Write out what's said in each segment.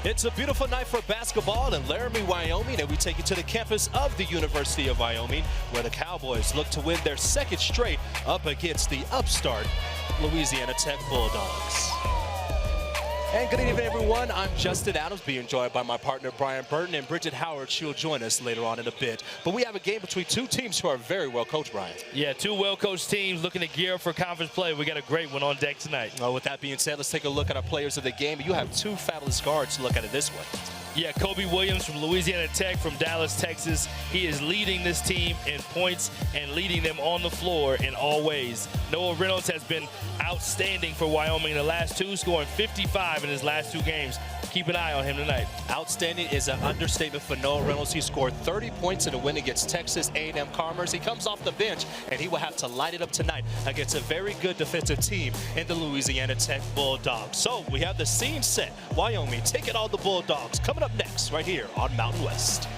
It's a beautiful night for basketball in Laramie, Wyoming, and we take you to the campus of the University of Wyoming, where the Cowboys look to win their second straight up against the upstart Louisiana Tech Bulldogs. And good evening, everyone. I'm Justin Adams, being joined by my partner, Brian Burton, and Bridget Howard. She'll join us later on in a bit. But we have a game between two teams who are very well coached, Brian. Yeah, two well-coached teams looking to gear up for conference play. We got a great one on deck tonight. Well, with that being said, let's take a look at our players of the game. You have two fabulous guards to look at in this one. Yeah, Kobe Williams from Louisiana Tech from Dallas, Texas. He is leading this team in points and leading them on the floor in all ways. Noah Reynolds has been outstanding for Wyoming in the last two, scoring 55 in his last two games. Keep an eye on him tonight. Outstanding is an understatement for Noah Reynolds. He scored 30 points in a win against Texas A&M Commerce. He comes off the bench, and he will have to light it up tonight against a very good defensive team in the Louisiana Tech Bulldogs. So we have the scene set. Wyoming taking on the Bulldogs. Coming up next right here on Mountain West.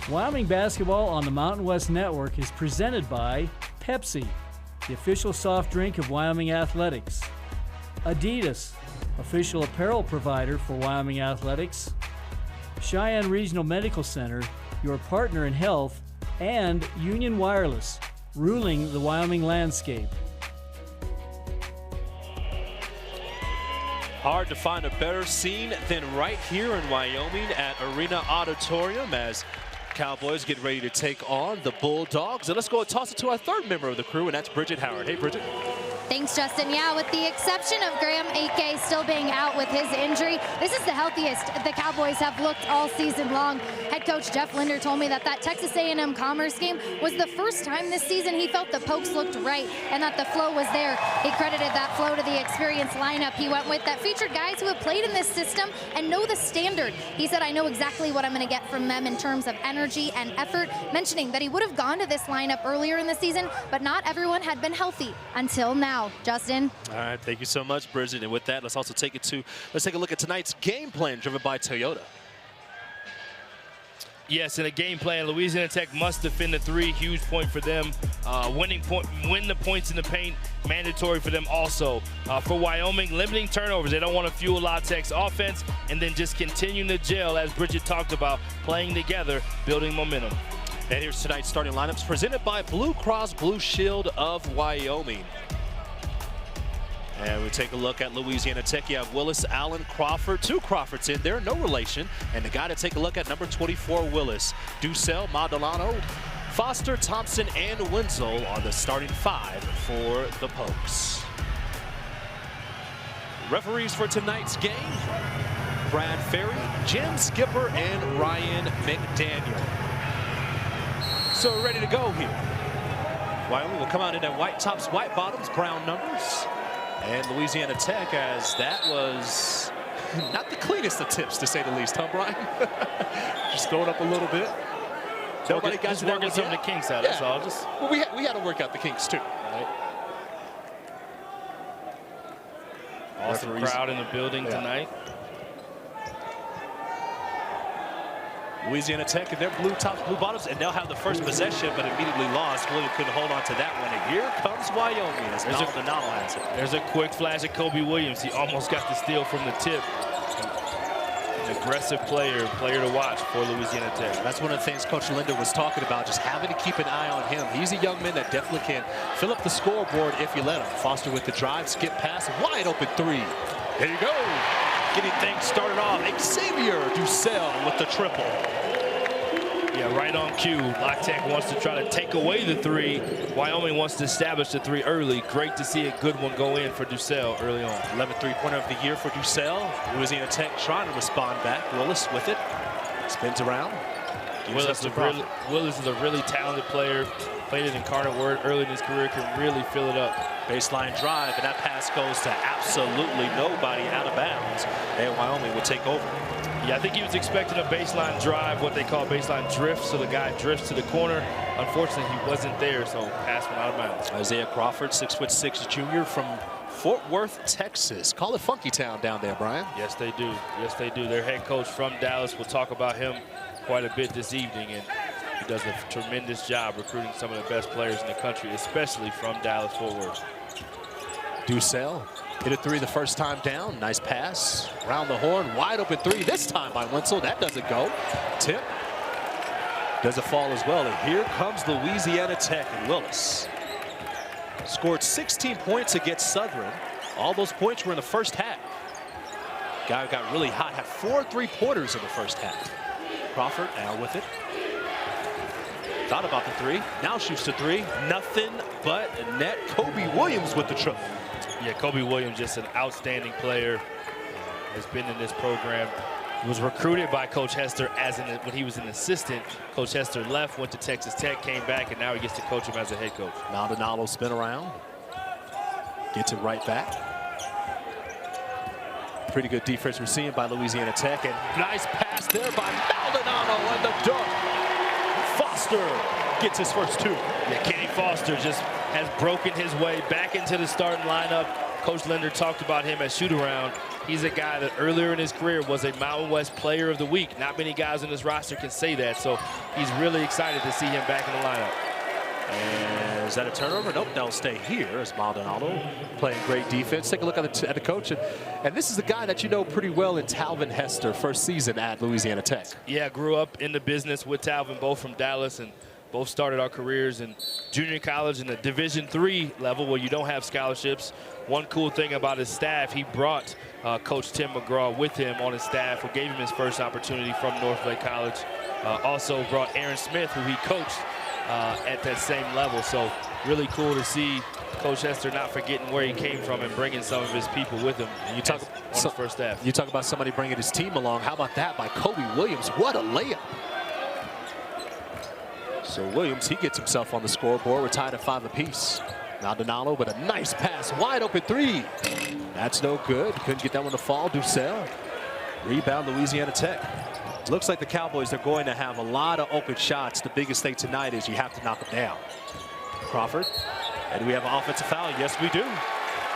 Wyoming Basketball on the Mountain West Network is presented by Pepsi, the official soft drink of Wyoming Athletics, Adidas, official apparel provider for Wyoming Athletics, Cheyenne Regional Medical Center, your partner in health, and Union Wireless, ruling the Wyoming landscape. Hard to find a better scene than right here in Wyoming at Arena Auditorium as Cowboys get ready to take on the Bulldogs. And let's go and toss it to our third member of the crew, and that's Bridget Howard. Hey, Bridget. Thanks, Justin. Yeah, with the exception of Graham Ake still being out with his injury, this is the healthiest the Cowboys have looked all season long. Head coach Jeff Linder told me that Texas A&M Commerce game was the first time this season he felt the pokes looked right and that the flow was there. He credited that flow to the experienced lineup he went with that featured guys who have played in this system and know the standard. He said, I know exactly what I'm going to get from them in terms of energy and effort, mentioning that he would have gone to this lineup earlier in the season, but not everyone had been healthy until now. Justin. All right, thank you so much, Bridget. And with that, let's take a look at tonight's game plan driven by Toyota. Yes, in a game plan, Louisiana Tech must defend the three. Huge point for them. Win the points in the paint, mandatory for them also. For Wyoming, limiting turnovers. They don't want to fuel La Tech's offense, and then just continuing to gel, as Bridget talked about, playing together, building momentum. And here's tonight's starting lineups presented by Blue Cross Blue Shield of Wyoming. And we take a look at Louisiana Tech. You have Willis, Allen, Crawford, two Crawfords in there, no relation. And the guy to take a look at, number 24, Willis. Ducell, Maldonado, Foster, Thompson, and Wenzel are the starting 5 for the Pokes. Referees for tonight's game: Brad Ferry, Jim Skipper, and Ryan McDaniel. So we're ready to go here. Wyoming will come out in that white tops, white bottoms, brown numbers. And Louisiana Tech, as that was not the cleanest of tips, to say the least, huh, Brian? Just throwing up a little bit. Nobody got to working some of the kinks out. That's all. Just well, we had to work out the kinks too. Right? Awesome crowd in the building tonight. Louisiana Tech and their blue tops, blue bottoms, and they'll have the first possession, but immediately lost. William couldn't hold on to that one. And here comes Wyoming as Maldonado has it. There's a quick flash of Kobe Williams. He almost got the steal from the tip. An aggressive player to watch for Louisiana Tech. That's one of the things Coach Linder was talking about, just having to keep an eye on him. He's a young man that definitely can fill up the scoreboard if you let him. Foster with the drive, skip pass, wide open 3. There you go. Getting things started off. Xavier Ducell with the triple. Yeah, right on cue. La Tech wants to try to take away the 3. Wyoming wants to establish the 3 early. Great to see a good one go in for Ducell early on. 11th three-pointer of the year for Ducell. Louisiana Tech trying to respond back. Willis with it. Spins around. Willis is a really talented player. Played at Incarnate Word early in his career. Can really fill it up. Baseline drive, and that pass goes to absolutely nobody out of bounds. And Wyoming will take over. Yeah, I think he was expecting a baseline drive, what they call baseline drift, so the guy drifts to the corner. Unfortunately, he wasn't there, so pass went out of bounds. Isaiah Crawford, 6'6" junior from Fort Worth, Texas. Call it Funky Town down there, Brian. Yes, they do. Yes, they do. Their head coach from Dallas. We'll talk about him quite a bit this evening, and he does a tremendous job recruiting some of the best players in the country, especially from Dallas, Fort Worth. Ducell hit a 3 the first time down. Nice pass. Round the horn. Wide open 3 this time by Wenzel. That doesn't go. Tip. Doesn't fall as well. And here comes Louisiana Tech. And Willis scored 16 points against Southern. All those points were in the first half. Guy got really hot. Had 4 3-pointers in the first half. Crawford now with it. Thought about the 3. Now shoots the 3. Nothing but net. Kobe Williams with the triple. Yeah, Kobe Williams, just an outstanding player. Has been in this program. He was recruited by Coach Hester when he was an assistant. Coach Hester left, went to Texas Tech, came back, and now he gets to coach him as a head coach. Maldonado spin around. Gets it right back. Pretty good defense we're seeing by Louisiana Tech. And nice pass there by Maldonado and the dunk. Foster gets his first 2. Yeah, Kenny Foster just has broken his way back into the starting lineup. Coach Linder talked about him at shoot-around. He's a guy that earlier in his career was a Mountain West Player of the Week. Not many guys on this roster can say that, so he's really excited to see him back in the lineup. And is that a turnover? Nope, they'll stay here as Maldonado playing great defense. Take a look at the coach. And this is the guy that you know pretty well in Talvin Hester, first season at Louisiana Tech. Yeah, grew up in the business with Talvin, both from Dallas, and both started our careers in junior college in the Division III level where you don't have scholarships. One cool thing about his staff, he brought Coach Tim McGraw with him on his staff, who gave him his first opportunity from Northlake College. Also brought Aaron Smith, who he coached at that same level. So really cool to see Coach Hester not forgetting where he came from and bringing some of his people with him. And you talk on his first staff. You talk about somebody bringing his team along. How about that by Kobe Williams? What a layup. So Williams, he gets himself on the scoreboard. We're tied at 5 apiece. Maldonado with a nice pass, wide open 3. That's no good. Couldn't get that one to fall. Ducell. Rebound Louisiana Tech. Looks like the Cowboys are going to have a lot of open shots. The biggest thing tonight is you have to knock them down. Crawford. And do we have an offensive foul? Yes, we do.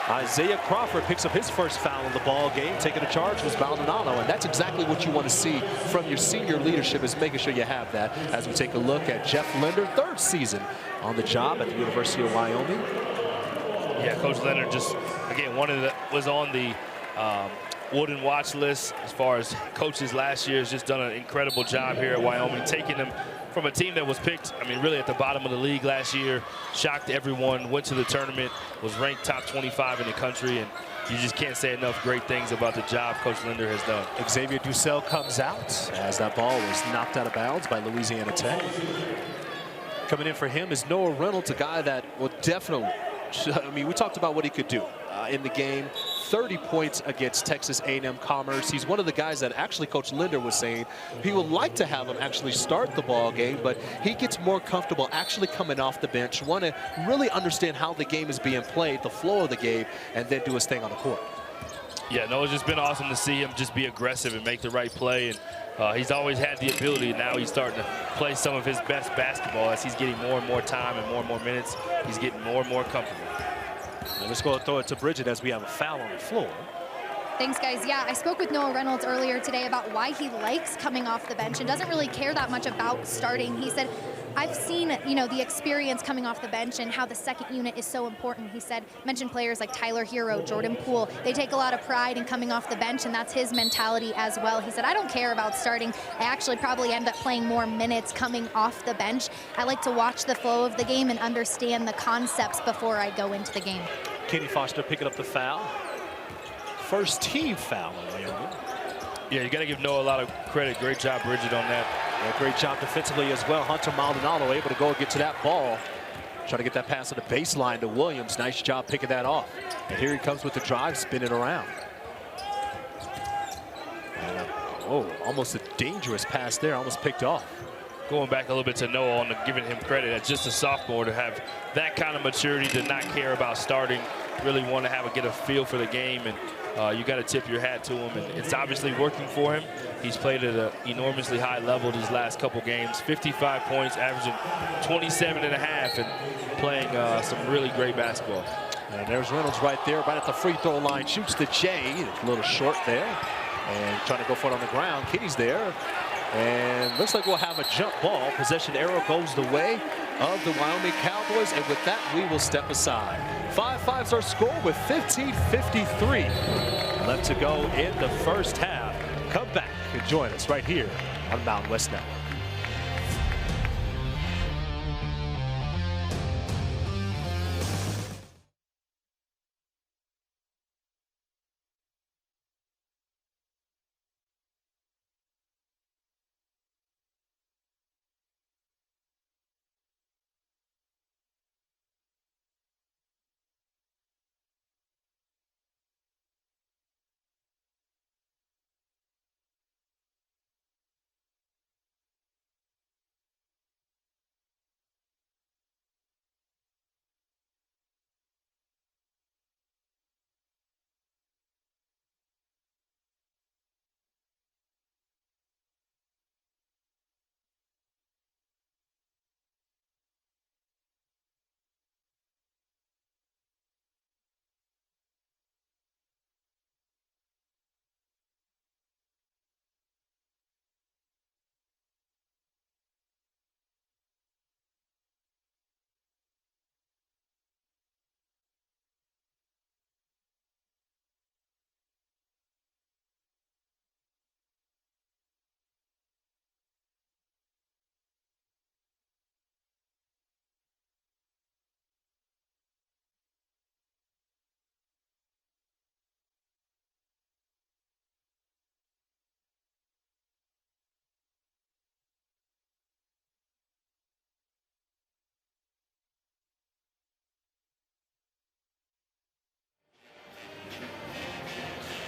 Isaiah Crawford picks up his first foul in the ball game. Taking a charge was Maldonado, and that's exactly what you want to see from your senior leadership, is making sure you have that. As we take a look at Jeff Linder, 3rd season on the job at the University of Wyoming. Yeah, Coach Linder just, again, was on the Wooden watch list as far as coaches last year. Has just done an incredible job here at Wyoming, taking them from a team that was picked, I mean, really at the bottom of the league last year, shocked everyone, went to the tournament, was ranked top 25 in the country, and you just can't say enough great things about the job Coach Linder has done. Xavier Ducell comes out as that ball was knocked out of bounds by Louisiana Tech. Coming in for him is Noah Reynolds, a guy that will definitely, I mean, we talked about what he could do in the game. 30 points against Texas A&M Commerce. He's one of the guys that actually Coach Linder was saying he would like to have him actually start the ball game, but he gets more comfortable actually coming off the bench, want to really understand how the game is being played, the flow of the game, and then do his thing on the court. Yeah, no, it's just been awesome to see him just be aggressive and make the right play. And he's always had the ability. Now he's starting to play some of his best basketball as he's getting more and more time and more minutes. He's getting more and more comfortable. Well, let's go and throw it to Bridget as we have a foul on the floor. Thanks, guys. Yeah, I spoke with Noah Reynolds earlier today about why he likes coming off the bench and doesn't really care that much about starting. He said, I've seen, you know, the experience coming off the bench and how the second unit is so important. He said, mentioned players like Tyler Hero, Jordan Poole. They take a lot of pride in coming off the bench, and that's his mentality as well. He said, I don't care about starting. I actually probably end up playing more minutes coming off the bench. I like to watch the flow of the game and understand the concepts before I go into the game. Kenny Foster picking up the foul. First team foul on Wyoming. Yeah, you got to give Noah a lot of credit. Great job, Bridget, on that. Yeah, great job defensively as well. Hunter Maldonado able to go and get to that ball. Try to get that pass on the baseline to Williams. Nice job picking that off. And here he comes with the drive, spinning around. And, oh, almost a dangerous pass there, almost picked off. Going back a little bit to Noah on giving him credit as just a sophomore to have that kind of maturity, to not care about starting, really want to get a feel for the game, and you got to tip your hat to him, and it's obviously working for him. He's played at an enormously high level these last couple games, 55 points, averaging 27.5, and playing some really great basketball. And there's Reynolds right there, right at the free throw line, shoots the J, a little short there, and trying to go for it on the ground. Kitty's there. And looks like we'll have a jump ball. Possession arrow goes the way of the Wyoming Cowboys. And with that, we will step aside. 5-5's our score with 15:53 left to go in the first half. Come back and join us right here on Mountain West Network.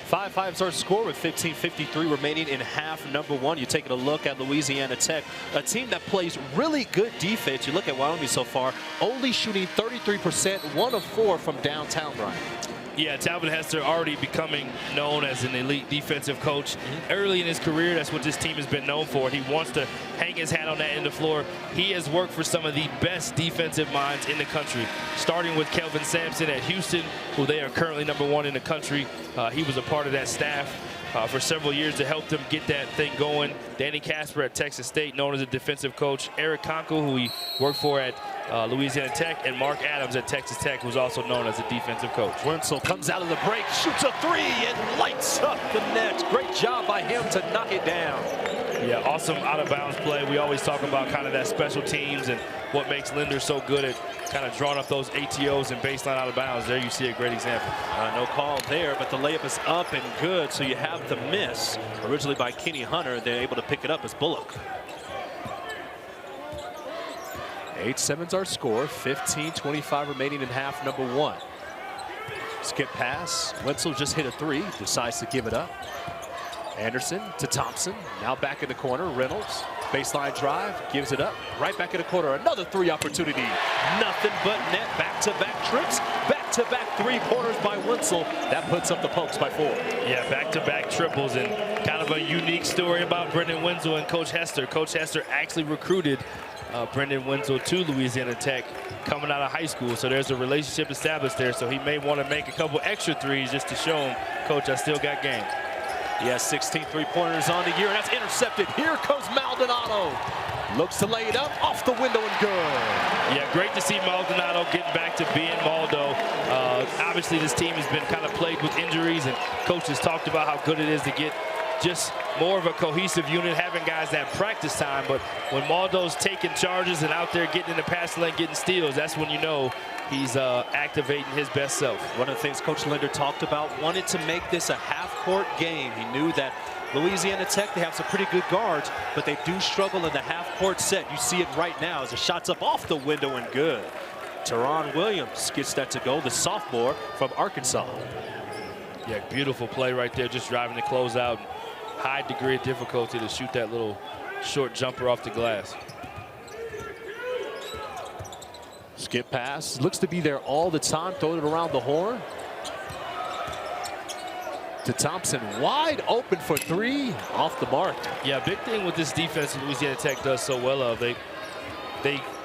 Five's our score with 15:53 remaining in half number one. You're taking a look at Louisiana Tech, a team that plays really good defense. You look at Wyoming so far, only shooting 33%, 1 of 4 from downtown, Brian. Yeah, Talbot Hester already becoming known as an elite defensive coach. Early in his career, that's what this team has been known for. He wants to hang his hat on that end of the floor. He has worked for some of the best defensive minds in the country, starting with Kelvin Sampson at Houston, who they are currently #1 in the country. He was a part of that staff for several years to help them get that thing going. Danny Casper at Texas State, known as a defensive coach. Eric Conkle, who he worked for at Louisiana Tech, and Mark Adams at Texas Tech, who's also known as a defensive coach. Wenzel comes out of the break, shoots a 3, and lights up the net. Great job by him to knock it down. Yeah, awesome out-of-bounds play. We always talk about kind of that special teams and what makes Linder so good at kind of drawing up those ATOs and baseline out of bounds. There you see a great example. No call there, but the layup is up and good, so you have the miss. Originally by Kenny Hunter, they're able to pick it up as Bullock. 8-7's our score. 15:25 remaining in half number 1. Skip pass. Wenzel just hit a 3. Decides to give it up. Anderson to Thompson. Now back in the corner. Reynolds. Baseline drive. Gives it up. Right back in the corner. Another 3 opportunity. Nothing but net. Back-to-back trips. Back-to-back 3-pointers by Wenzel. That puts up the Pokes by 4. Yeah, back-to-back triples, and kind of a unique story about Brendan Wenzel and Coach Hester. Coach Hester actually recruited Brendan Wenzel to Louisiana Tech coming out of high school, so there's a relationship established there. So he may want to make a couple extra 3s just to show him, Coach, I still got game. He has 16 3-pointers on the year, and that's intercepted. Here comes Maldonado. Looks to lay it up, off the window and good. Yeah, great to see Maldonado getting back to being Maldo. Obviously, this team has been kind of plagued with injuries, and Coach has talked about how good it is to get just more of a cohesive unit, having guys that practice time. But when Maldo's taking charges and out there getting in the pass lane, getting steals, that's when you know he's activating his best self. One of the things Coach Linder talked about, wanted to make this a half-court game. He knew that Louisiana Tech, they have some pretty good guards, but they do struggle in the half-court set. You see it right now as the shot's up off the window and good. Teron Williams gets that to go, the sophomore from Arkansas. Yeah, beautiful play right there, just driving the closeout. High degree of difficulty to shoot that little short jumper off the glass. Skip pass, looks to be there all the time, throwing it around the horn. To Thompson, wide open for 3, off the mark. Yeah, big thing with this defense Louisiana Tech does so well of, they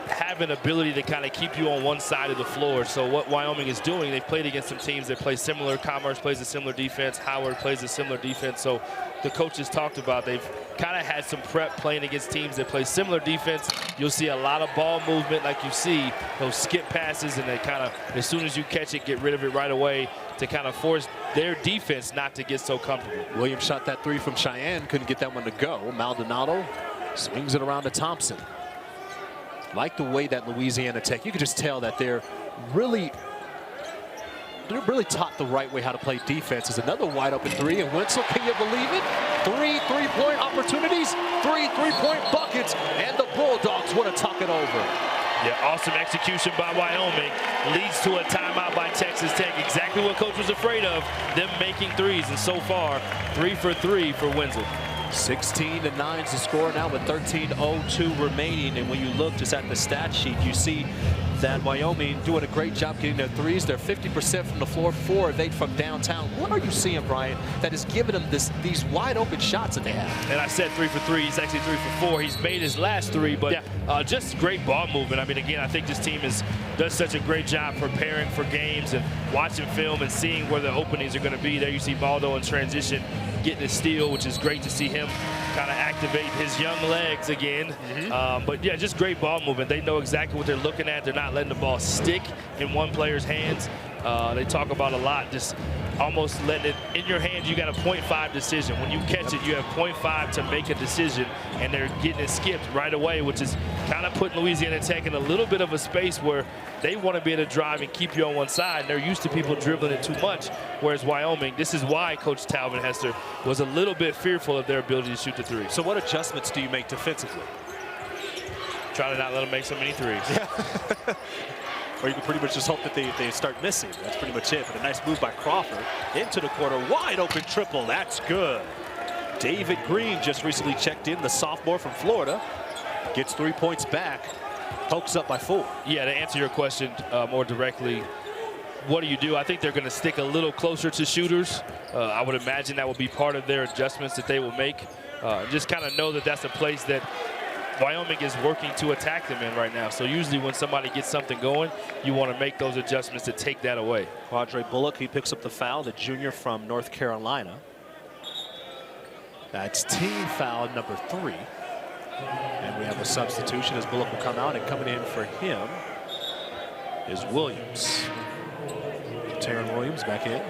have an ability to kind of keep you on one side of the floor. So what Wyoming is doing, they've played against some teams that play similar. Commerce plays a similar defense. Howard plays a similar defense. So the coaches talked about they've kind of had some prep playing against teams that play similar defense. You'll see a lot of ball movement like you see, those skip passes, and they kind of, as soon as you catch it, get rid of it right away to kind of force their defense not to get so comfortable. Williams shot that 3 from Cheyenne, couldn't get that one to go. Maldonado swings it around to Thompson. Like the way that Louisiana Tech, you can just tell that they're really taught the right way how to play defense. Is another wide open 3, and Wenzel, can you believe it? 3 3-point opportunities, 3 3-point buckets, and the Bulldogs want to tuck it over. Yeah, awesome execution by Wyoming. Leads to a timeout by Texas Tech. Exactly what Coach was afraid of, them making 3s, and so far, 3 for 3 for Wenzel. 16-9 is the score now with 13:02 remaining. And when you look just at the stat sheet, you see that Wyoming doing a great job getting their 3s. They're 50% from the floor, 4 of 8 from downtown. What are you seeing, Brian, that is giving them these wide open shots that they have? And I said 3 for 3. He's actually 3 for 4. He's made his last 3, but yeah, just great ball movement. I mean, again, I think this team does such a great job preparing for games and watching film and seeing where the openings are going to be. There you see Baldo in transition getting a steal, which is great to see him kind of activate his young legs again. But yeah, just great ball movement. They know exactly what they're looking at. They're not letting the ball stick in one player's hands. They talk about a lot, just almost letting it in your hands. You got a 0.5 decision. When you catch it, you have 0.5 to make a decision, and they're getting it skipped right away, which is kind of putting Louisiana Tech in a little bit of a space where they want to be able to drive and keep you on one side. They're used to people dribbling it too much, whereas Wyoming, this is why Coach Talvin Hester was a little bit fearful of their ability to shoot the 3. So what adjustments do you make defensively? Try to not let them make so many 3s. Yeah. Or you can pretty much just hope that they start missing. That's pretty much it. But a nice move by Crawford into the corner. Wide open triple. That's good. David Green just recently checked in, the sophomore from Florida. Gets 3 points back. Pokes up by 4. Yeah, to answer your question more directly, what do? I think they're going to stick a little closer to shooters. I would imagine that will be part of their adjustments that they will make. Just kind of know that that's a place that Wyoming is working to attack them in right now. So usually when somebody gets something going, you want to make those adjustments to take that away. Quadre Bullock, he picks up the foul, the junior from North Carolina. That's team foul number 3. And we have a substitution as Bullock will come out, and coming in for him is Williams. Taron Williams back in.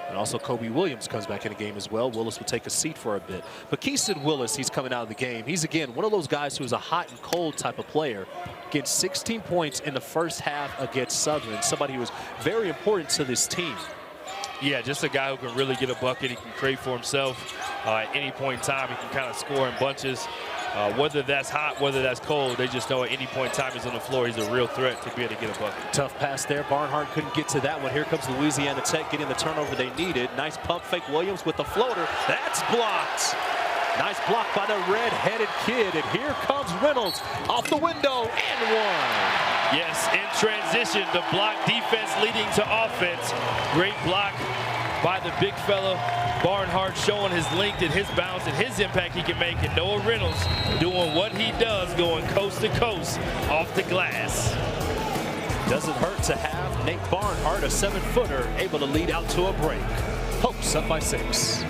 And also Kobe Williams comes back in the game as well. Willis will take a seat for a bit. But Keyston Willis, he's coming out of the game. He's, again, one of those guys who's a hot and cold type of player. Gets 16 points in the first half against Southern. Somebody who was very important to this team. Yeah, just a guy who can really get a bucket. He can create for himself at any point in time. He can kind of score in bunches. Whether that's hot, whether that's cold, they just know at any point in time he's on the floor, he's a real threat to be able to get a bucket. Tough pass there. Barnhart couldn't get to that one. Here comes Louisiana Tech getting the turnover they needed. Nice pump fake. Williams with the floater. That's blocked. Nice block by the red-headed kid. And here comes Reynolds off the window and one. Yes, in transition, the block defense leading to offense. Great block by the big fella. Barnhart showing his length and his bounce and his impact he can make. And Noah Reynolds doing what he does, going coast to coast off the glass. Doesn't hurt to have Nate Barnhart, a 7-footer, able to lead out to a break. Pokes up by 6.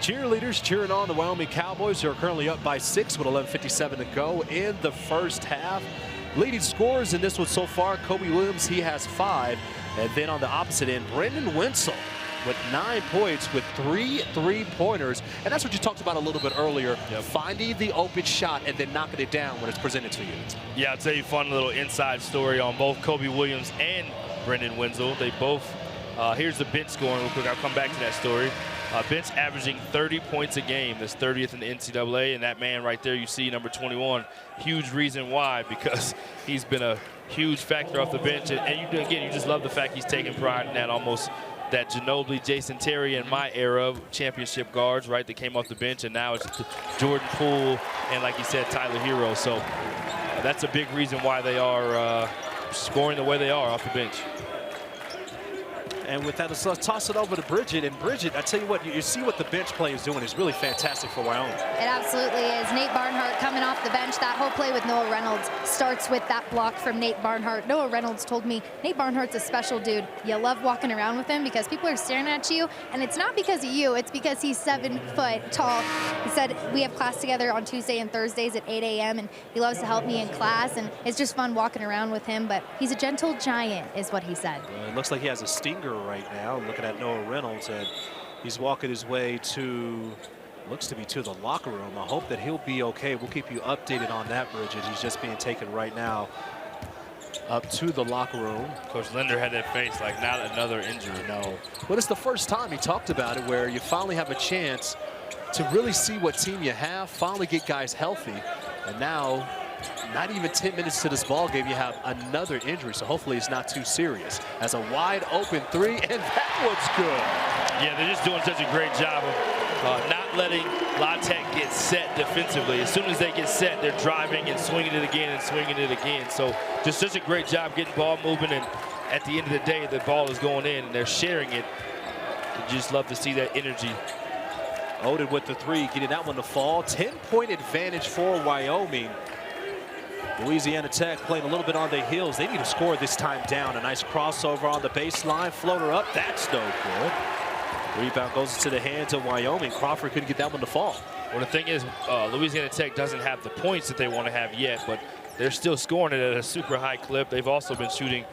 Cheerleaders cheering on the Wyoming Cowboys, who are currently up by 6 with 11:57 to go in the first half. Leading scorers in this one so far, Kobe Williams, he has 5. And then on the opposite end, Brendan Wenzel with 9 points with 3 3-pointers. And that's what you talked about a little bit earlier, finding the open shot and then knocking it down when it's presented to you. Yeah, I'll tell you a fun little inside story on both Kobe Williams and Brendan Wenzel. They both, here's the bench scoring real quick. I'll come back to that story. Bench averaging 30 points a game. That's 30th in the NCAA. And that man right there, you see, number 21, huge reason why, because he's been a huge factor off the bench. And again, you just love the fact he's taking pride in that, almost that Ginobili, Jason Terry in my era of championship guards, right, that came off the bench. And now it's Jordan Poole and, like you said, Tyler Hero. So that's a big reason why they are scoring the way they are off the bench. And with that, let's toss it over to Bridget. And Bridget, I tell you what, you see what the bench play is doing is really fantastic for Wyoming. It absolutely is. Nate Barnhart coming off the bench. That whole play with Noah Reynolds starts with that block from Nate Barnhart. Noah Reynolds told me, Nate Barnhart's a special dude. You love walking around with him because people are staring at you. And it's not because of you. It's because he's 7 foot tall. He said, we have class together on Tuesday and Thursdays at 8 a.m. And he loves to help me in class. And it's just fun walking around with him. But he's a gentle giant, is what he said. It looks like he has a stinger right now. Looking at Noah Reynolds, and he's walking his way to, looks to be to the locker room. I hope that he'll be okay. We'll keep you updated on that, Bridget. He's just being taken right now up to the locker room. Coach Linder had that face like, not another injury. No. But it's the first time he talked about it where you finally have a chance to really see what team you have, finally get guys healthy, and now not even 10 minutes to this ball game, you have another injury, so hopefully it's not too serious. As a wide open 3, and that one's good. Yeah, they're just doing such a great job of not letting La Tech get set defensively. As soon as they get set, they're driving and swinging it again and swinging it again. So just such a great job getting ball moving, and at the end of the day, the ball is going in and they're sharing it. You just love to see that energy. Odin with the 3, getting that one to fall. 10-point advantage for Wyoming. Louisiana Tech playing a little bit on their heels. They need to score this time down. A nice crossover on the baseline. Floater up. That's no good. Rebound goes into the hands of Wyoming. Crawford couldn't get that one to fall. Well, the thing is, Louisiana Tech doesn't have the points that they want to have yet, but they're still scoring it at a super high clip. They've also been shooting,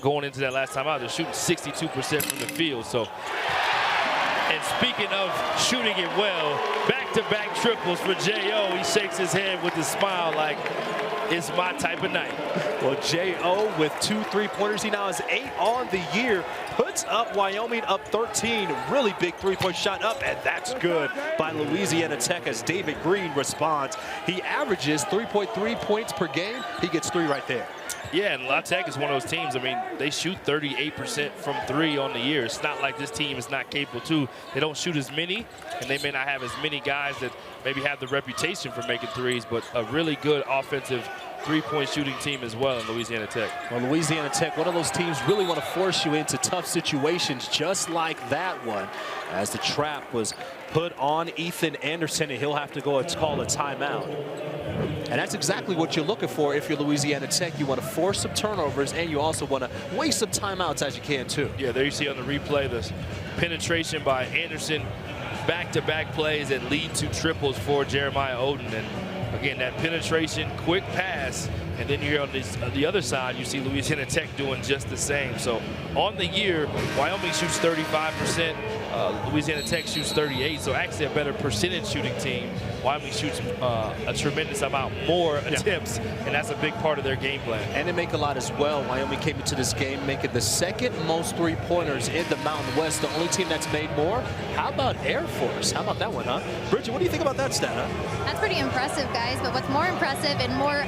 going into that last time out, they're shooting 62% from the field. So, and speaking of shooting it well, back-to-back triples for J.O. He shakes his head with a smile like, it's my type of night. Well, J.O. with 2 3-pointers. He now has 8 on the year. Puts up Wyoming up 13. Really big 3-point shot up, and that's good by Louisiana Tech as David Green responds. He averages 3.3 points per game. He gets 3 right there. Yeah, and La Tech is one of those teams, I mean, they shoot 38% from 3 on the year. It's not like this team is not capable too. They don't shoot as many, and they may not have as many guys that maybe have the reputation for making threes, but a really good offensive 3-point shooting team as well in Louisiana Tech. Well, Louisiana Tech, one of those teams really want to force you into tough situations just like that one, as the trap was put on Ethan Anderson, and he'll have to go and call a timeout. And that's exactly what you're looking for if you're Louisiana Tech. You want to force some turnovers, and you also want to waste some timeouts as you can, too. Yeah, there you see on the replay this penetration by Anderson, back-to-back plays that lead to triples for Jeremiah Oden. And again, that penetration, quick pass, and then you're on the other side, you see Louisiana Tech doing just the same. So on the year, Wyoming shoots 35%, Louisiana Tech shoots 38%, so actually a better percentage shooting team. Wyoming shoots a tremendous amount more attempts, and that's a big part of their game plan. And they make a lot as well. Wyoming came into this game making the 2nd most 3-pointers in the Mountain West, the only team that's made more. How about Air Force? How about that one, huh? Bridget, what do you think about that stat, huh? That's pretty impressive, guys, but what's more impressive and more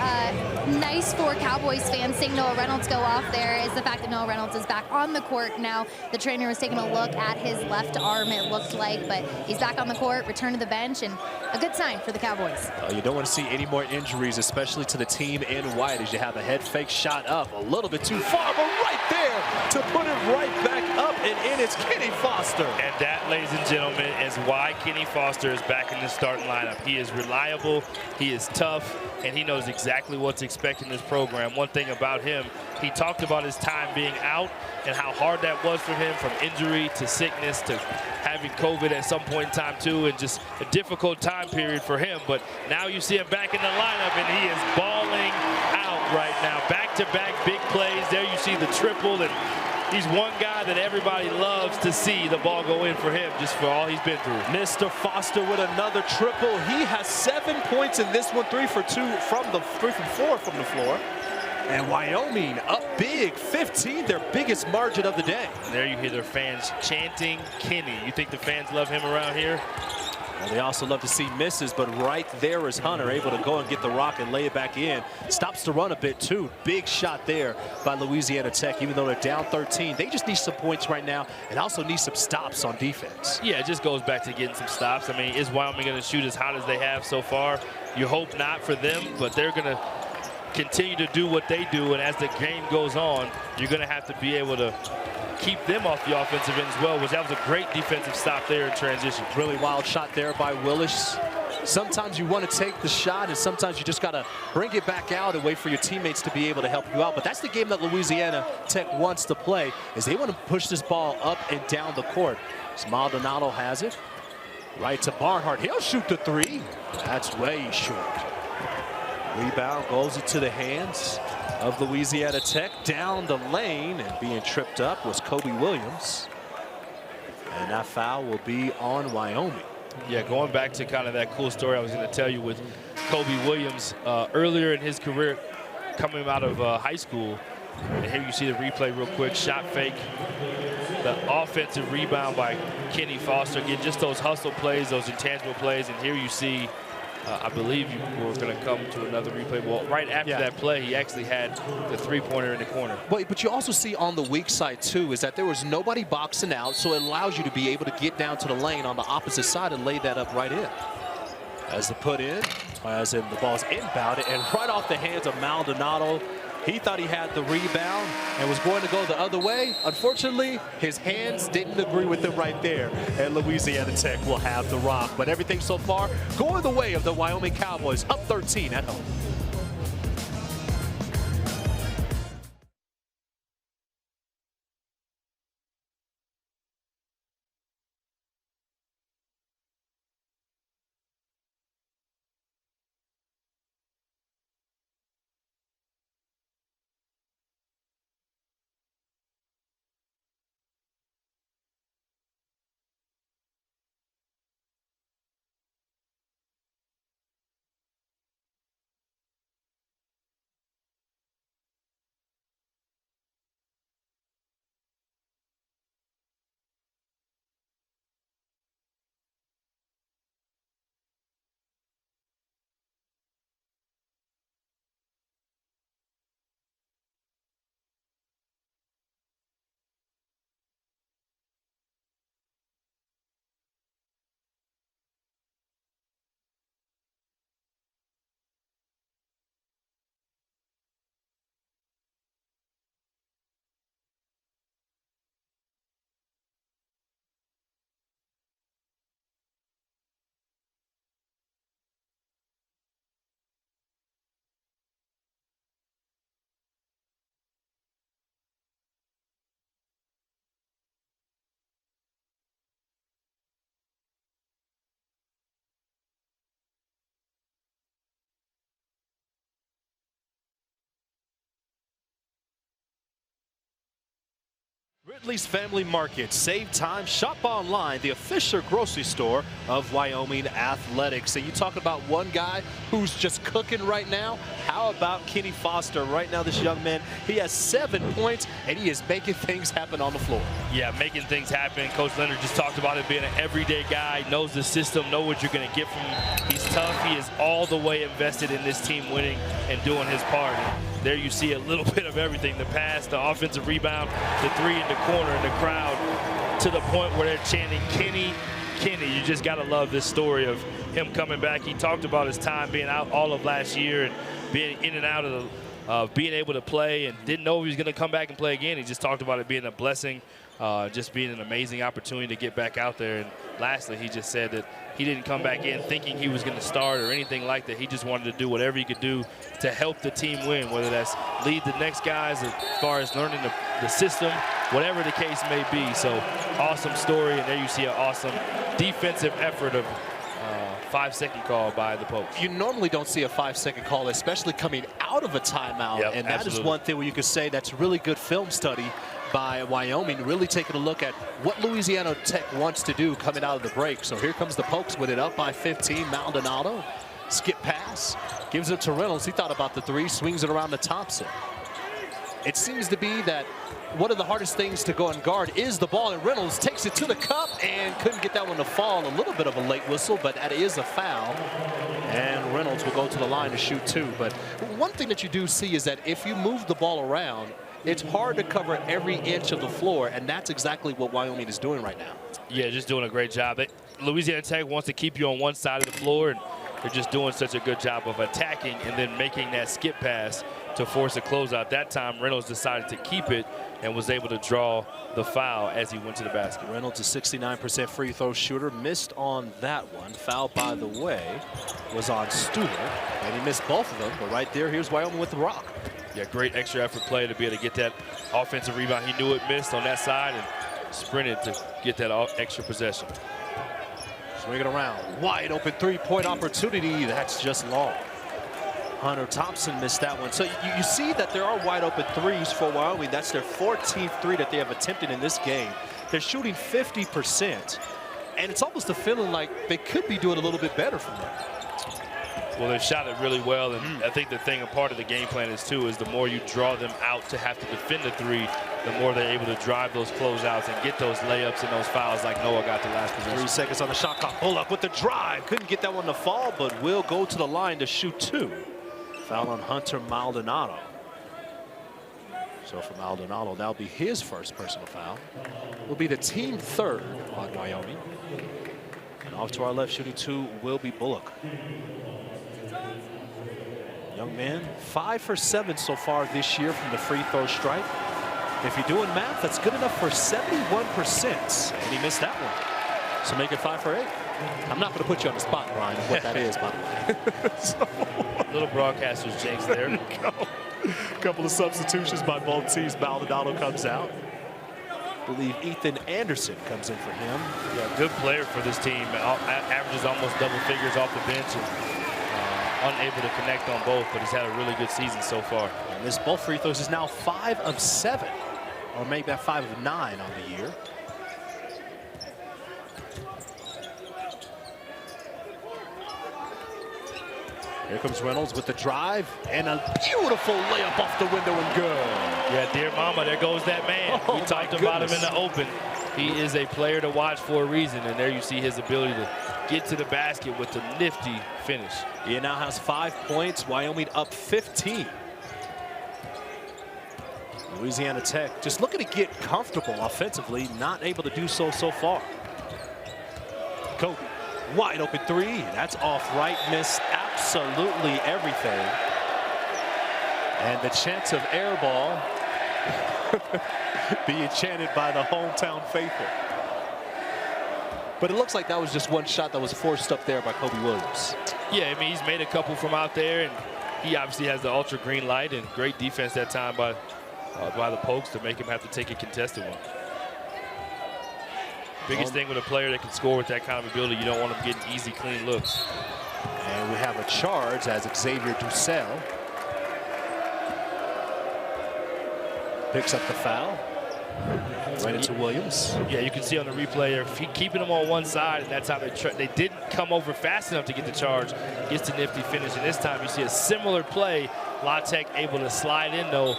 nice for Cowboys fans seeing Noah Reynolds go off there is the fact that Noah Reynolds is back on the court now. The trainer was taking a look at his left arm, it looked like, but he's back on the court, returned to the bench, and a good sign for the Cowboys. You don't want to see any more injuries, especially to the team in white, as you have a head fake shot up a little bit too far, but right there to put it right back up and in, it's Kenny Foster. And that, ladies and gentlemen, is why Kenny Foster is back in the starting lineup. He is reliable, he is tough, and he knows exactly what to expect in this program. One thing about him, he talked about his time being out and how hard that was for him, from injury to sickness to having COVID at some point in time too, and just a difficult time period for him. But now you see him back in the lineup, and he is balling out right now. Back-to-back big plays. There you see the triple, and he's one guy that everybody loves to see the ball go in for him, just for all he's been through. Mr. Foster with another triple. He has 7 points in this one, 3 from 4 from the floor. And Wyoming up big, 15, their biggest margin of the day. And there you hear their fans chanting Kenny. You think the fans love him around here? Well, they also love to see misses, but right there is Hunter able to go and get the rock and lay it back in. Stops the run a bit too. Big shot there by Louisiana Tech, even though they're down 13. They just need some points right now and also need some stops on defense. Yeah, it just goes back to getting some stops. I mean, is Wyoming going to shoot as hot as they have so far? You hope not for them, but they're going to continue to do what they do, and as the game goes on, you're going to have to be able to keep them off the offensive end as well, which that was a great defensive stop there in transition. Really wild shot there by Willis. Sometimes you want to take the shot, and sometimes you just got to bring it back out and wait for your teammates to be able to help you out. But that's the game that Louisiana Tech wants to play, is they want to push this ball up and down the court. Maldonado has it. Right to Barnhart. He'll shoot the 3. That's way short. Rebound goes into the hands of Louisiana Tech. Down the lane, and being tripped up was Kobe Williams. And that foul will be on Wyoming. Yeah, going back to kind of that cool story I was going to tell you with Kobe Williams earlier in his career coming out of high school. And here you see the replay real quick. Shot fake. The offensive rebound by Kenny Foster. Again, just those hustle plays, those intangible plays. And here you see, I believe you were going to come to another replay. Well, right after that play, he actually had the 3-pointer in the corner. But you also see on the weak side, too, is that there was nobody boxing out, so it allows you to be able to get down to the lane on the opposite side and lay that up right in. As the put in, as in the ball's inbounded, and right off the hands of Maldonado. He thought he had the rebound and was going to go the other way. Unfortunately, his hands didn't agree with him right there, and Louisiana Tech will have the rock. But everything so far going the way of the Wyoming Cowboys, up 13 at home. Bradley's Family Market. Save time, shop online, the official grocery store of Wyoming Athletics. And you talk about one guy who's just cooking right now. How about Kenny Foster? Right now, this young man, he has 7 points, and he is making things happen on the floor. Yeah, making things happen. Coach Leonard just talked about it being an everyday guy, knows the system, know what you're going to get from him. He's tough. He is all the way invested in this team winning and doing his part. And there you see a little bit of everything. The pass, the offensive rebound, the three in the corner, and the crowd to the point where they're chanting, Kenny, Kenny. You just got to love this story of him coming back. He talked about his time being out all of last year and being in and out of being able to play, and didn't know if he was going to come back and play again. He just talked about it being a blessing, just being an amazing opportunity to get back out there. And lastly, he just said that he didn't come back in thinking he was going to start or anything like that. He just wanted to do whatever he could do to help the team win, whether that's lead the next guys as far as learning the system, whatever the case may be. So awesome story, and there you see an awesome defensive effort of 5-second call by the Pokes. You normally don't see a 5-second call, especially coming out of a timeout. Yep, and that absolutely. is one thing where you could say that's really good film study by Wyoming, really taking a look at what Louisiana Tech wants to do coming out of the break. So here comes the Pokes with it up by 15. Maldonado, skip pass, gives it to Reynolds. He thought about the three, swings it around to Thompson. It seems to be that one of the hardest things to go and guard is the ball, and Reynolds takes it to the cup and couldn't get that one to fall. A little bit of a late whistle, but that is a foul. And Reynolds will go to the line to shoot two. But one thing that you do see is that if you move the ball around, it's hard to cover every inch of the floor, and that's exactly what Wyoming is doing right now. Yeah, just doing a great job. Louisiana Tech wants to keep you on one side of the floor, and they're just doing such a good job of attacking and then making that skip pass to force a closeout. That time, Reynolds decided to keep it and was able to draw the foul as he went to the basket. Reynolds, a 69% free throw shooter, missed on that one. Foul, by the way, was on Stewart, and he missed both of them. But right there, here's Wyoming with the rock. Yeah, great extra effort play to be able to get that offensive rebound. He knew it missed on that side and sprinted to get that extra possession. Swing it around. Wide open three-point opportunity. That's just long. Hunter Thompson missed that one. So you see that there are wide open threes for Wyoming. That's their 14th three that they have attempted in this game. They're shooting 50%. And it's almost a feeling like they could be doing a little bit better from there. Well, they've shot it really well, and I think the thing, a part of the game plan is, too, is the more you draw them out to have to defend the three, the more they're able to drive those closeouts and get those layups and those fouls like Noah got the last possession. 3 seconds on the shot clock. Bullock with the drive. Couldn't get that one to fall, but will go to the line to shoot two. Foul on Hunter Maldonado. So for Maldonado, that'll be his first personal foul. Will be the team third on Wyoming. And off to our left, shooting two will be Bullock. Young man, 5 for 7 so far this year from the free throw stripe. If you're doing math, that's good enough for 71%. And he missed that one. So make it 5 for 8. I'm not going to put you on the spot, Brian, of what that is, by the way. So, little broadcaster's jinx there. There you go. A couple of substitutions by both teams. Maldonado comes out. I believe Ethan Anderson comes in for him. Yeah, good player for this team. Averages almost double figures off the bench. And, unable to connect on both, but he's had a really good season so far. And this both free throws is now 5 of 7, or maybe that 5 of 9 on the year. Here comes Reynolds with the drive, and a beautiful layup off the window and good. Yeah, dear mama, there goes that man. Oh, we talked about him in goodness. the open. He is a player to watch for a reason, and there you see his ability to get to the basket with a nifty finish. He now has 5 points. Wyoming up 15. Louisiana Tech just looking to get comfortable offensively, not able to do so far. Kobe, wide open three. That's off right, missed absolutely everything. And the chance of air ball being chanted by the hometown faithful. But it looks like that was just one shot that was forced up there by Kobe Williams. Yeah, I mean, he's made a couple from out there, and he obviously has the ultra green light, and great defense that time by the Pokes to make him have to take a contested one. Biggest thing with a player that can score with that kind of ability, you don't want him getting easy, clean looks. And we have a charge as Xavier Dussel picks up the foul. Right into Williams. Yeah, you can see on the replay there, keeping them on one side, and that's how they didn't come over fast enough to get the charge. Gets the nifty finish, and this time you see a similar play. La Tech able to slide in, though,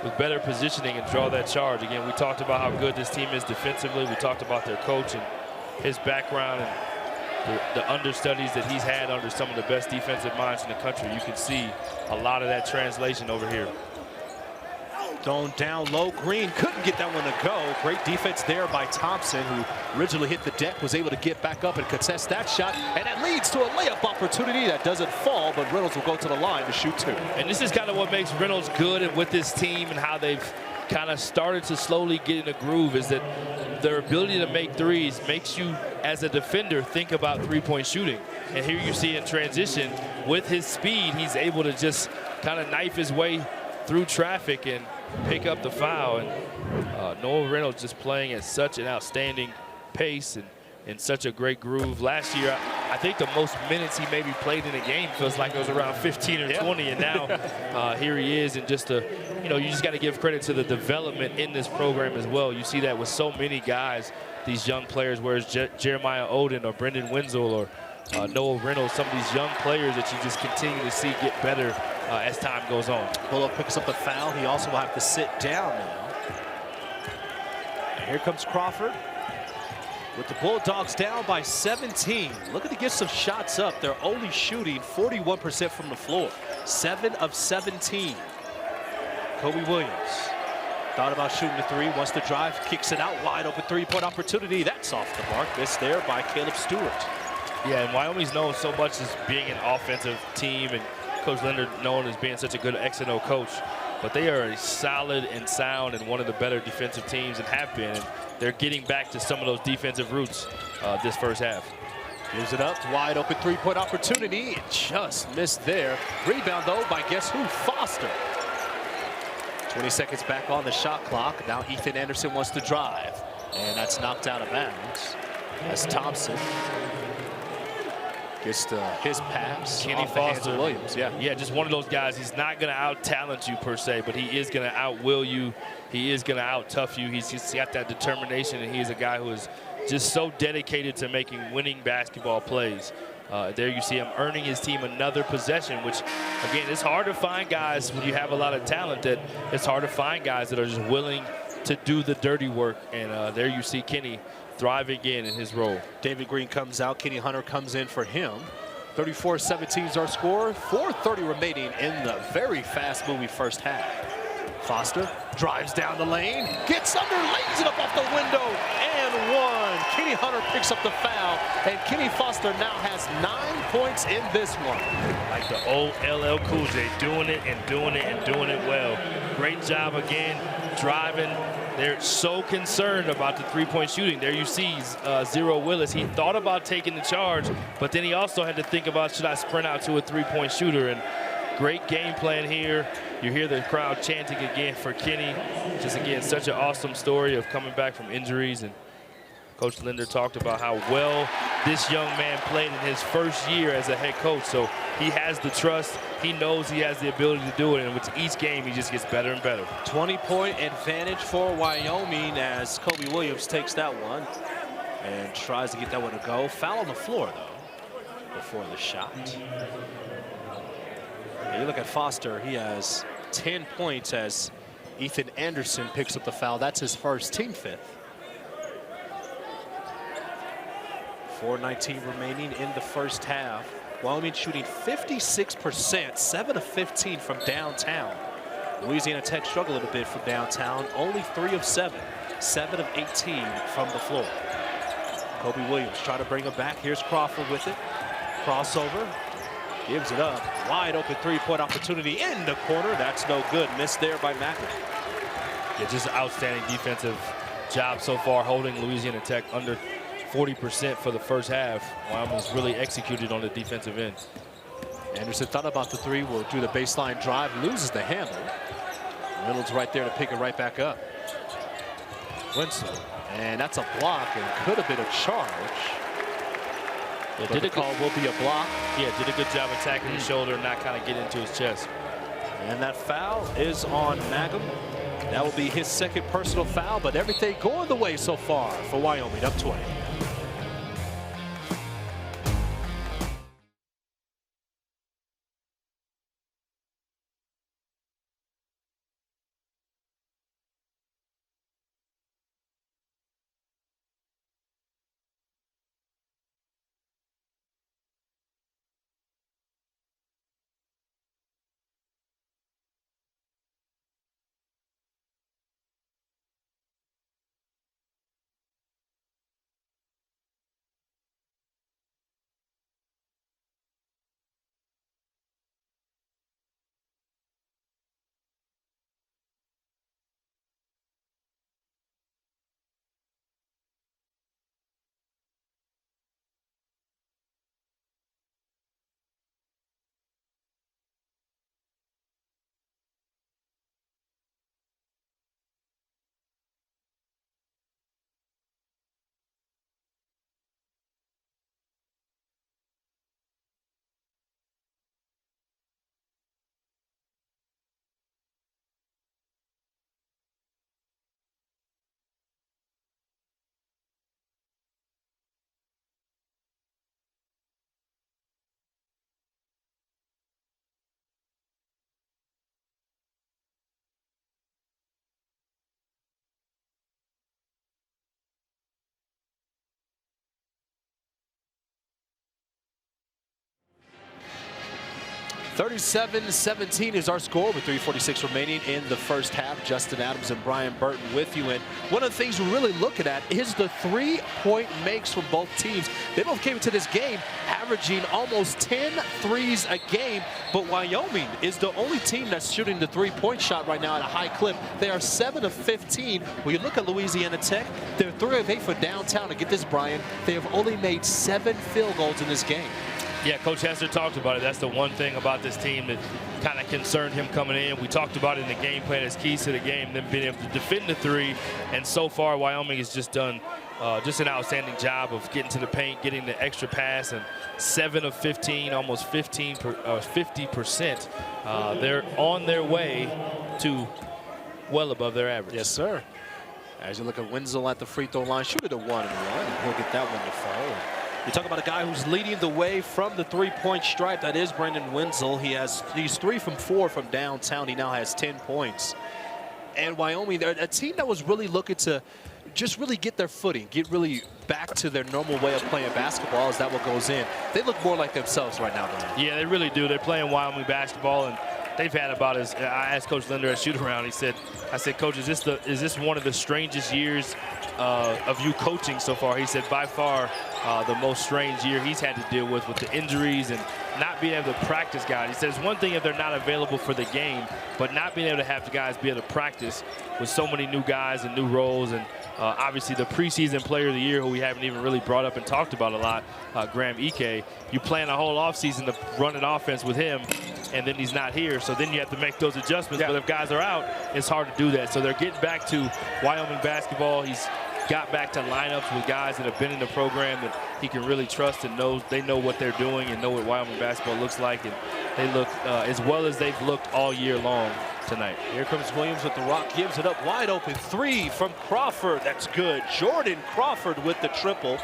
with better positioning and draw that charge. Again, we talked about how good this team is defensively. We talked about their coach and his background and the understudies that he's had under some of the best defensive minds in the country. You can see a lot of that translation over here. Thrown down low. Green couldn't get that one to go. Great defense there by Thompson, who originally hit the deck, was able to get back up and contest that shot. And that leads to a layup opportunity that doesn't fall, but Reynolds will go to the line to shoot 2. And this is kind of what makes Reynolds good with this team and how they've kind of started to slowly get in a groove, is that their ability to make threes makes you, as a defender, think about three-point shooting. And here you see in transition, with his speed, he's able to just kind of knife his way through traffic and pick up the foul. And Noah Reynolds just playing at such an outstanding pace and in such a great groove. Last year, I think the most minutes he maybe played in a game feels like it was around 15 or 20, and now here he is. And just you just got to give credit to the development in this program as well. You see that with so many guys, these young players, whereas Jeremiah Oden or Brendan Wenzel or Noah Reynolds, some of these young players that you just continue to see get better as time goes on. Bullock picks up the foul. He also will have to sit down now. And here comes Crawford with the Bulldogs down by 17. Looking to get some shots up. They're only shooting 41% from the floor. 7 of 17. Kobe Williams thought about shooting the 3, wants to drive, kicks it out, wide open 3-point opportunity. That's off the mark. Missed there by Caleb Stewart. Yeah, and Wyoming's known so much as being an offensive team, and Coach Linder known as being such a good X and O coach. But they are a solid and sound and one of the better defensive teams and have been. And they're getting back to some of those defensive roots this first half. Gives it up, wide open 3-point opportunity. It just missed there. Rebound though by guess who? Foster. 20 seconds back on the shot clock. Now Ethan Anderson wants to drive. And that's knocked out of bounds. As Thompson gets to his pass. Kenny Foster. Williams, yeah, just one of those guys. He's not going to out-talent you per se, but he is going to out-will you. He is going to out-tough you. He's got that determination, and he's a guy who is just so dedicated to making winning basketball plays. There you see him earning his team another possession, which, again, it's hard to find guys when you have a lot of talent. That it's hard to find guys that are just willing to do the dirty work. And there you see Kenny thrive again in his role. David Green comes out. Kenny Hunter comes in for him. 34-17 is our score. 4:30 remaining in the very fast-moving first half. Foster drives down the lane, gets under, lays it up off the window, and one. Kenny Hunter picks up the foul, and Kenny Foster now has 9 points in this one. Like the old LL Cool J, doing it and doing it and doing it well. Great job again, driving. They're so concerned about the three-point shooting. There you see Zero Willis. He thought about taking the charge, but then he also had to think about, should I sprint out to a three-point shooter? And great game plan here. You hear the crowd chanting again for Kenny. Just, again, such an awesome story of coming back from injuries. And Coach Linder talked about how well this young man played in his first year as a head coach. So he has the trust. He knows he has the ability to do it. And with each game, he just gets better and better. 20-point advantage for Wyoming as Kobe Williams takes that one and tries to get that one to go. Foul on the floor, though, before the shot. You look at Foster, he has 10 points as Ethan Anderson picks up the foul. That's his first, team fifth. 4:19 remaining in the first half. Wyoming shooting 56%, 7 of 15 from downtown. Louisiana Tech struggled a bit from downtown, only 3 of 7, 7 of 18 from the floor. Kobe Williams trying to bring him back. Here's Crawford with it. Crossover. Gives it up. Wide open three-point opportunity in the corner. That's no good. Missed there by Macker. Yeah, just an outstanding defensive job so far, holding Louisiana Tech under 40% for the first half. Wyoming's really executed on the defensive end. Anderson thought about the 3, will do the baseline drive, loses the handle. Reynolds right there to pick it right back up. Winslow, and that's a block, and could have been a charge. Yeah, But the call will be a block. Yeah, did a good job attacking the shoulder and not kind of get into his chest. And that foul is on Mangum. That will be his second personal foul, but everything going the way so far for Wyoming, up 20. (37-17) is our score with 3:46 remaining in the first half. Justin Adams and Brian Burton with you. And one of the things we're really looking at is the three-point makes from both teams. They both came into this game averaging almost 10 threes a game, but Wyoming is the only team that's shooting the three-point shot right now at a high clip. They are 7 of 15. When you look at Louisiana Tech, they're 3 of 8 for downtown. And get this, Brian, they have only made 7 field goals in this game. Yeah, Coach Hester talked about it. That's the one thing about this team that kind of concerned him coming in. We talked about it in the game plan as keys to the game, them being able to defend the three. And so far, Wyoming has just done just an outstanding job of getting to the paint, getting the extra pass, and 7 of 15, almost 50%. They're on their way to well above their average. Yes, sir. As you look at Wenzel at the free throw line, shoot it a 1-1, and he'll get that one to fall. You talk about a guy who's leading the way from the three-point stripe. That is Brandon Wenzel. He's 3 from 4 from downtown. He now has 10 points. And Wyoming, they're a team that was really looking to just really get their footing, get really back to their normal way of playing basketball. Is that what goes in? They look more like themselves right now, man. Yeah, they really do. They're playing Wyoming basketball, and they've had about as I asked Coach Linder at shoot-around. I said, Coach, is this one of the strangest years of you coaching so far? He said, by far the most strange year he's had to deal with the injuries and not being able to practice guys. He says one thing if they're not available for the game, but not being able to have the guys be able to practice with so many new guys and new roles. And obviously the preseason player of the year, who we haven't even really brought up and talked about a lot, Graham Ike. You plan a whole offseason to run an offense with him, and then he's not here, so then you have to make those adjustments. Yeah. But if guys are out, it's hard to do that. So they're getting back to Wyoming basketball. He's got back to lineups with guys that have been in the program that he can really trust and they know what they're doing and know what Wyoming basketball looks like, and they look as well as they've looked all year long tonight. Here comes Williams with the rock, gives it up wide open. 3 from Crawford. That's good. Jordan Crawford with the triple.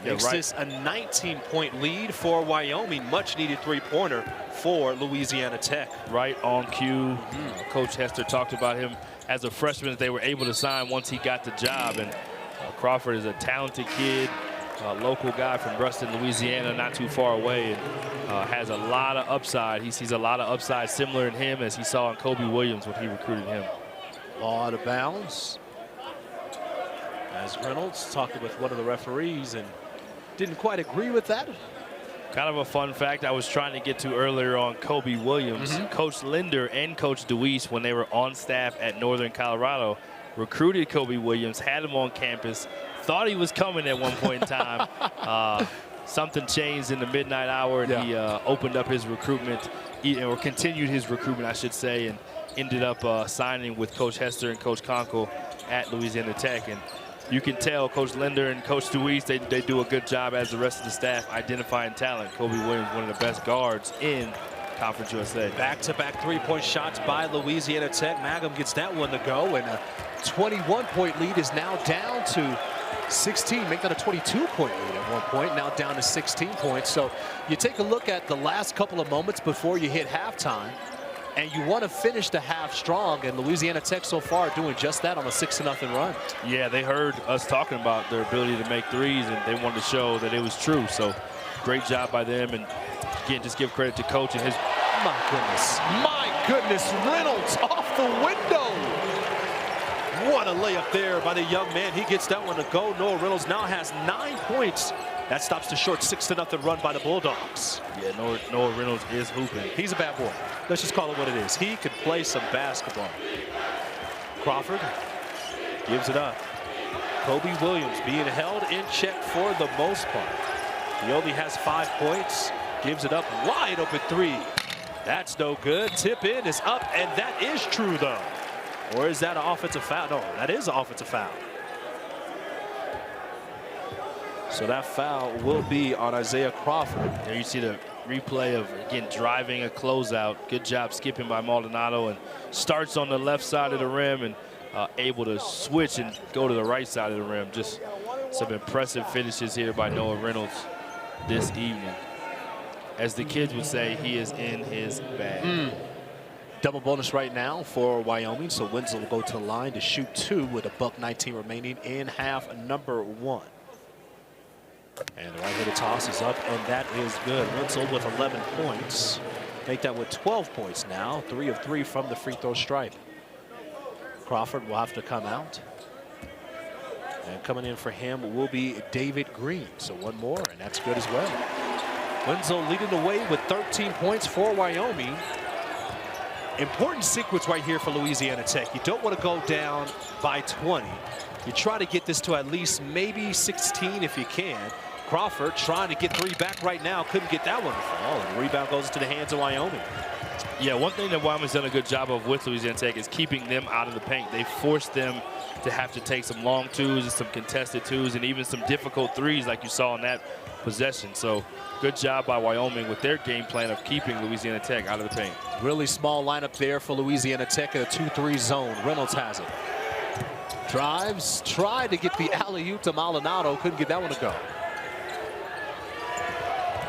Makes this a 19-point lead for Wyoming. Much needed three-pointer for Louisiana Tech. Right on cue. Coach Hester talked about him as a freshman that they were able to sign once he got the job. And Crawford is a talented kid, a local guy from Ruston, Louisiana, not too far away, and has a lot of upside. He sees a lot of upside similar in him as he saw in Kobe Williams when he recruited him. Ball out of bounds. As Reynolds talking with one of the referees and didn't quite agree with that. Kind of a fun fact I was trying to get to earlier on Kobe Williams. Coach Linder and Coach DeWeese, when they were on staff at Northern Colorado, recruited Kobe Williams, had him on campus, thought he was coming at one point in time. Something changed in the midnight hour, and he opened up his recruitment, or continued his recruitment, I should say, and ended up signing with Coach Hester and Coach Conkle at Louisiana Tech. And you can tell Coach Linder and Coach DeWeese, they do a good job, as the rest of the staff, identifying talent. Kobe Williams, one of the best guards in Conference USA. Back-to-back three-point shots by Louisiana Tech. Mangum gets that one to go, and a 21-point lead is now down to 16. Make that a 22-point lead at one point, now down to 16 points. So you take a look at the last couple of moments before you hit halftime, and you want to finish the half strong, and Louisiana Tech so far doing just that on a 6-0 run. Yeah, they heard us talking about their ability to make threes, and they wanted to show that it was true. So great job by them, and again, just give credit to coach and his. My goodness, Reynolds off the window. What a layup there by the young man. He gets that one to go. Noah Reynolds now has 9 points. That stops the short 6-0 run by the Bulldogs. Yeah, Noah Reynolds is hooping. He's a bad boy. Let's just call it what it is. He could play some basketball. Crawford gives it up. Kobe Williams being held in check for the most part. He only has 5 points. Gives it up, wide open three. That's no good. Tip in is up, and that is true though. Or is that an offensive foul? No, that is an offensive foul. So that foul will be on Isaiah Crawford. There you see the replay of, again, driving a closeout. Good job skipping by Maldonado, and starts on the left side of the rim and able to switch and go to the right side of the rim. Just some impressive finishes here by Noah Reynolds this evening. As the kids would say, he is in his bag. Double bonus right now for Wyoming, so Wenzel will go to the line to shoot 2 with a $1:19 remaining in half number 1. And the right-handed toss is up, and that is good. Wenzel with 11 points. Make that with 12 points now. 3 of 3 from the free throw stripe. Crawford will have to come out. And coming in for him will be David Green. So one more, and that's good as well. Wenzel leading the way with 13 points for Wyoming. Important sequence right here for Louisiana Tech. You don't want to go down by 20. You try to get this to at least maybe 16 if you can. Crawford trying to get 3 back right now. Couldn't get that one to fall. And the rebound goes into the hands of Wyoming. Yeah, one thing that Wyoming's done a good job of with Louisiana Tech is keeping them out of the paint. They forced them to have to take some long twos and some contested twos and even some difficult threes like you saw in that possession. So good job by Wyoming with their game plan of keeping Louisiana Tech out of the paint. Really small lineup there for Louisiana Tech in a 2-3 zone. Reynolds has it. Drives, tried to get the alley-oop to Maldonado. Couldn't get that one to go.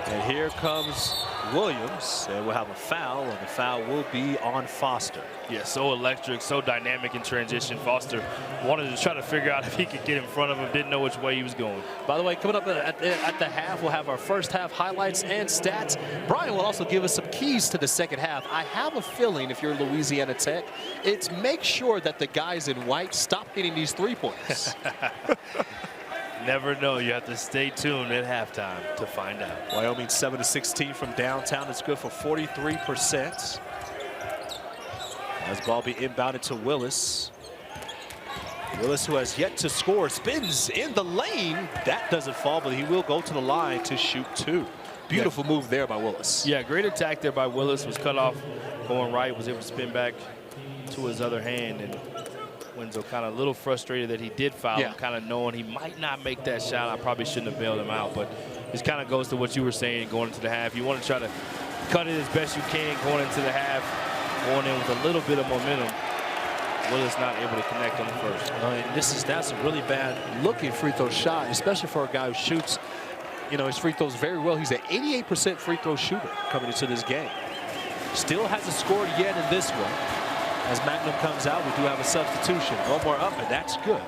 And here comes Williams, and we'll have a foul, and the foul will be on Foster. Yeah, so electric, so dynamic in transition. Foster wanted to try to figure out if he could get in front of him, didn't know which way he was going. By the way, coming up at the half, we'll have our first half highlights and stats. Brian will also give us some keys to the second half. I have a feeling if you're Louisiana Tech, it's make sure that the guys in white stop hitting these 3-pointers. Never know. You have to stay tuned at halftime to find out. Wyoming 7-16 from downtown. It's good for 43%. As ball be inbounded to Willis. Willis, who has yet to score, spins in the lane. That doesn't fall, but he will go to the line to shoot 2. Beautiful move there by Willis. Yeah, great attack there by Willis. Was cut off going right, was able to spin back to his other hand, and Wenzel kind of a little frustrated that he did foul him, kind of knowing he might not make that shot. I probably shouldn't have bailed him out, but this kind of goes to what you were saying going into the half. You want to try to cut it as best you can going into the half, going in with a little bit of momentum. Willis not able to connect on the first. And that's a really bad looking free throw shot, especially for a guy who shoots, you know, his free throws very well. He's an 88% free throw shooter coming into this game. Still hasn't scored yet in this one. As Magnum comes out, we do have a substitution. One more up, and that's good.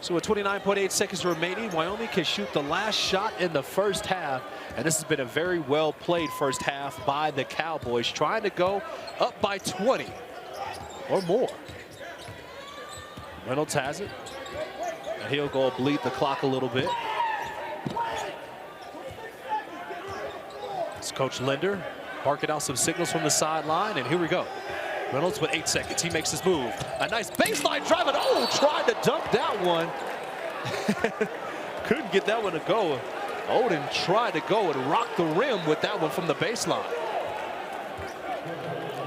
So with 29.8 seconds remaining, Wyoming can shoot the last shot in the first half. And this has been a very well played first half by the Cowboys, trying to go up by 20 or more. Reynolds has it. And he'll go bleed the clock a little bit. It's Coach Linder barking out some signals from the sideline, and here we go. Reynolds with 8 seconds. He makes his move. A nice baseline drive, and tried to dunk that one. Couldn't get that one to go. Odin tried to go and rock the rim with that one from the baseline.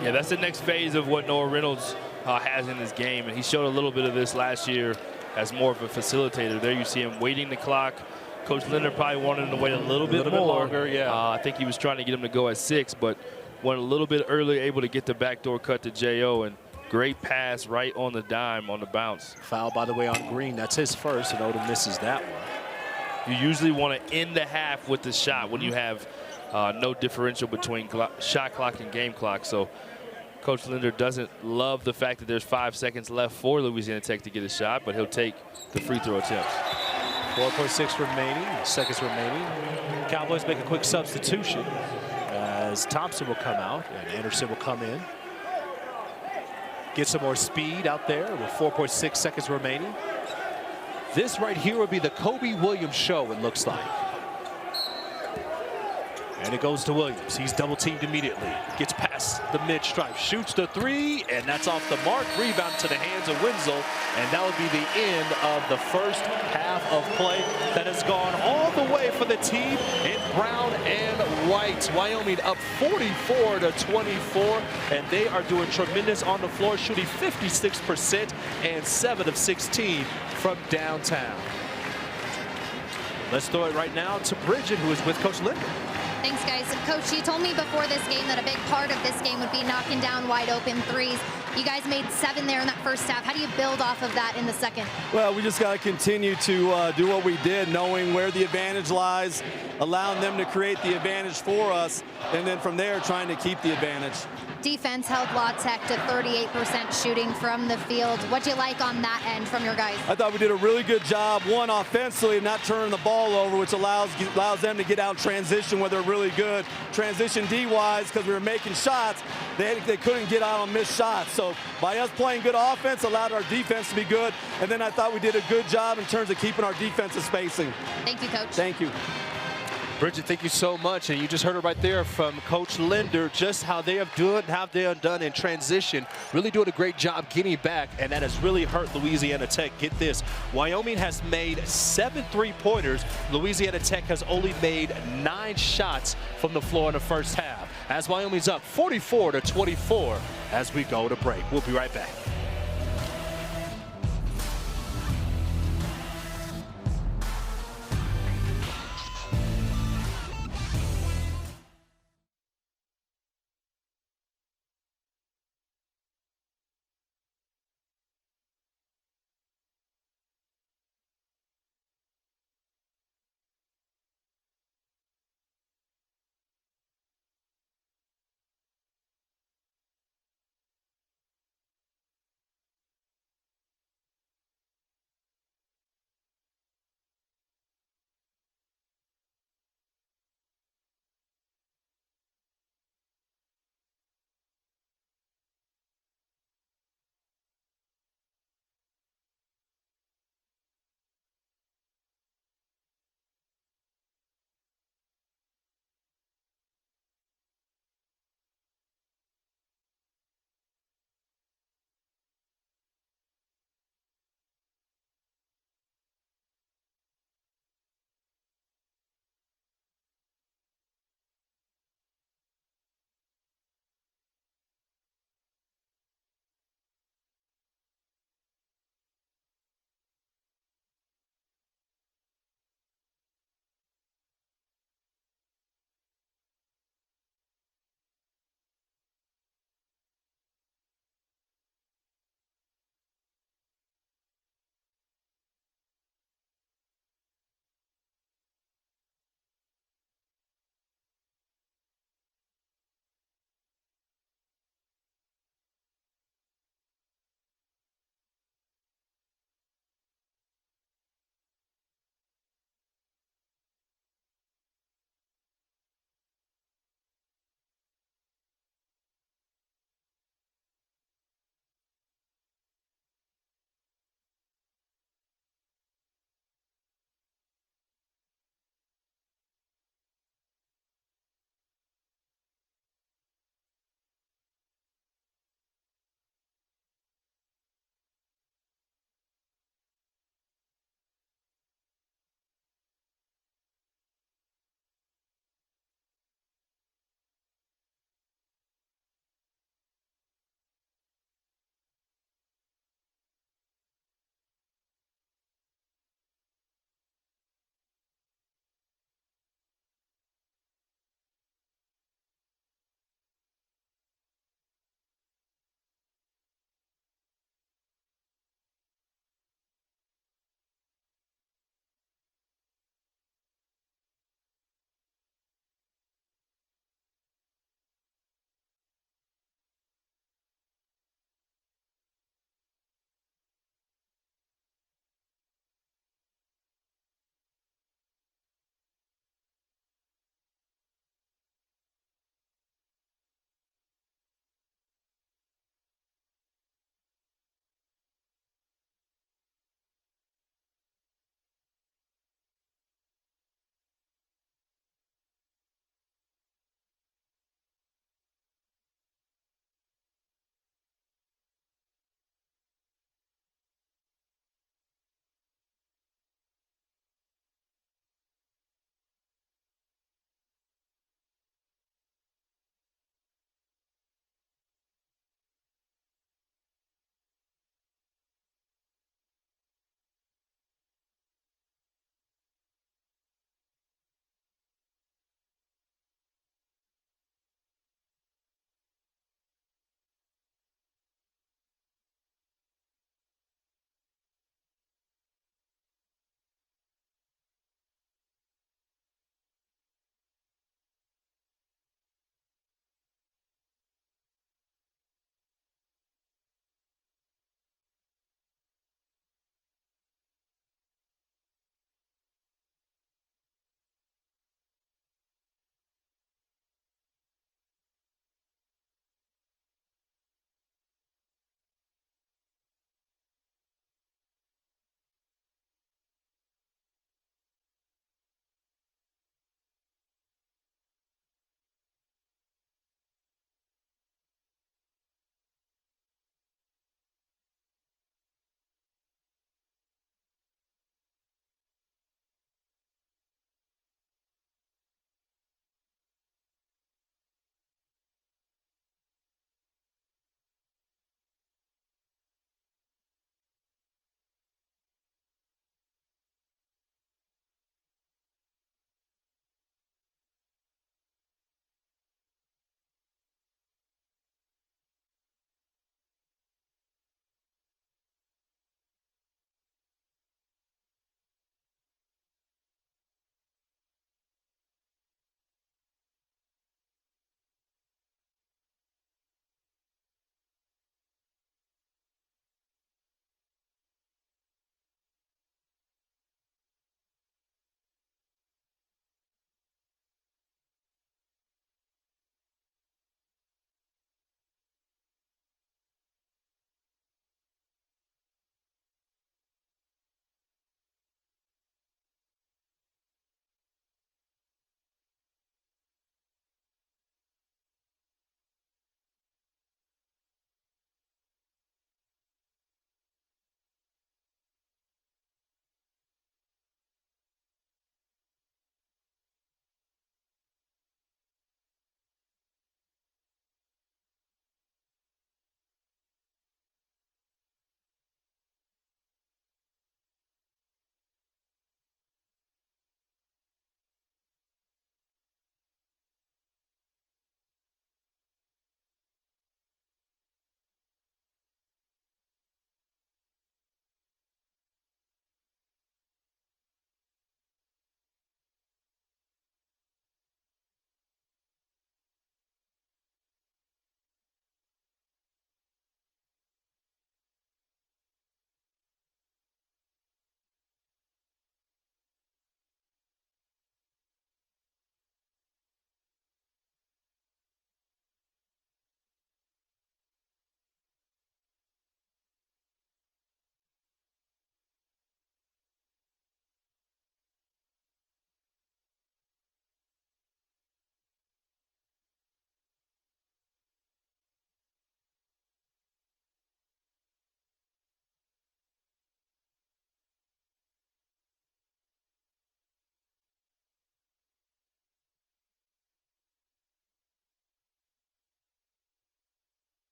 Yeah, that's the next phase of what Noah Reynolds has in his game, and he showed a little bit of this last year as more of a facilitator. There you see him waiting the clock. Coach Linder probably wanted him to wait a little bit more. Longer, yeah. I think he was trying to get him to go at 6, but went a little bit earlier, able to get the backdoor cut to J.O., and great pass right on the dime on the bounce. Foul, by the way, on Green. That's his first, and Odom misses that one. You usually want to end the half with the shot when you have no differential between shot clock and game clock. So Coach Linder doesn't love the fact that there's 5 seconds left for Louisiana Tech to get a shot, but he'll take the free throw attempts. 4.6 remaining, seconds remaining. Cowboys make a quick substitution as Thompson will come out and Anderson will come in. Get some more speed out there with 4.6 seconds remaining. This right here will be the Kobe Williams show, it looks like. And it goes to Williams. He's double teamed immediately. Gets past the mid stripe, shoots the three, and that's off the mark. Rebound to the hands of Wenzel, and that would be the end of the first half of play. That has gone all the way for the team in brown and white. Wyoming up 44-24, and they are doing tremendous on the floor, shooting 56% and 7 of 16 from downtown. Let's throw it right now to Bridget, who is with Coach Linder. Thanks, guys. Coach, you told me before this game that a big part of this game would be knocking down wide open threes. You guys made 7 there in that first half. How do you build off of that in the second? Well, we just got to continue to do what we did, knowing where the advantage lies, allowing them to create the advantage for us, and then from there trying to keep the advantage. Defense held La Tech to 38% shooting from the field. What'd you like on that end from your guys? I thought we did a really good job, one, offensively, not turning the ball over, which allows them to get out transition where they're really good. Transition D-wise, because we were making shots, they couldn't get out on missed shots. So by us playing good offense allowed our defense to be good. And then I thought we did a good job in terms of keeping our defensive spacing. Thank you, Coach. Thank you. Bridget, thank you so much. And you just heard it right there from Coach Linder, just how they have done in transition. Really doing a great job getting back, and that has really hurt Louisiana Tech. Get this, Wyoming has made 7 3-pointers. Louisiana Tech has only made 9 shots from the floor in the first half. As Wyoming's up 44-24 as we go to break. We'll be right back.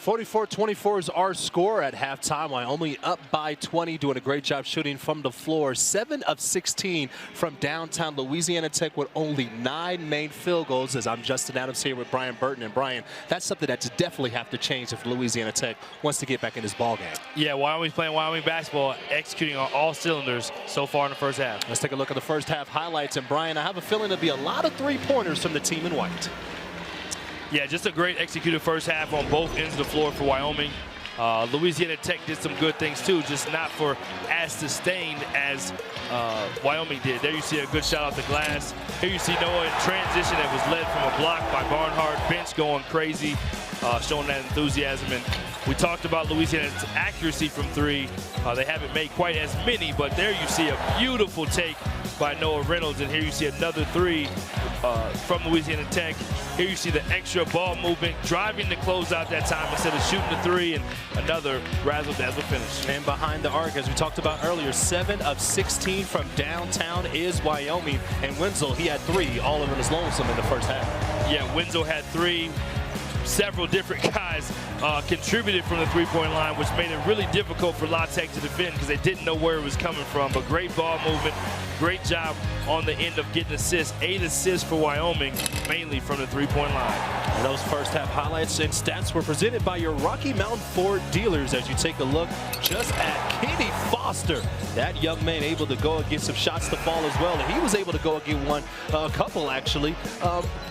44-24 is our score at halftime. Wyoming up by 20, doing a great job shooting from the floor. 7 of 16 from downtown. Louisiana Tech with only 9 made field goals, as I'm Justin Adams here with Brian Burton. And Brian, that's something that's definitely have to change if Louisiana Tech wants to get back in this ball game. Yeah, Wyoming's playing Wyoming basketball, executing on all cylinders so far in the first half. Let's take a look at the first half highlights. And Brian, I have a feeling there'll be a lot of three-pointers from the team in white. Yeah, just a great executed first half on both ends of the floor for Wyoming. Louisiana Tech did some good things too, just not for as sustained as Wyoming did. There you see a good shot off the glass. Here you see Noah in transition that was led from a block by Barnhart. Bench going crazy, showing that enthusiasm. And we talked about Louisiana's accuracy from three. They haven't made quite as many, but there you see a beautiful take by Noah Reynolds. And here you see another three from Louisiana Tech. Here you see the extra ball movement, driving to close out that time instead of shooting the three, and another razzle-dazzle finish. And behind the arc, as we talked about earlier, 7 of 16 from downtown is Wyoming. And Wenzel, he had 3, all of them is lonesome in the first half. Yeah, Wenzel had 3. Several different guys contributed from the three-point line, which made it really difficult for La Tech to defend because they didn't know where it was coming from. But great ball movement, great job on the end of getting assists. 8 assists for Wyoming, mainly from the three-point line. And those first half highlights and stats were presented by your Rocky Mountain Ford dealers as you take a look just at Kenny Foster. That young man able to go and get some shots to fall as well. And he was able to go and get a couple actually,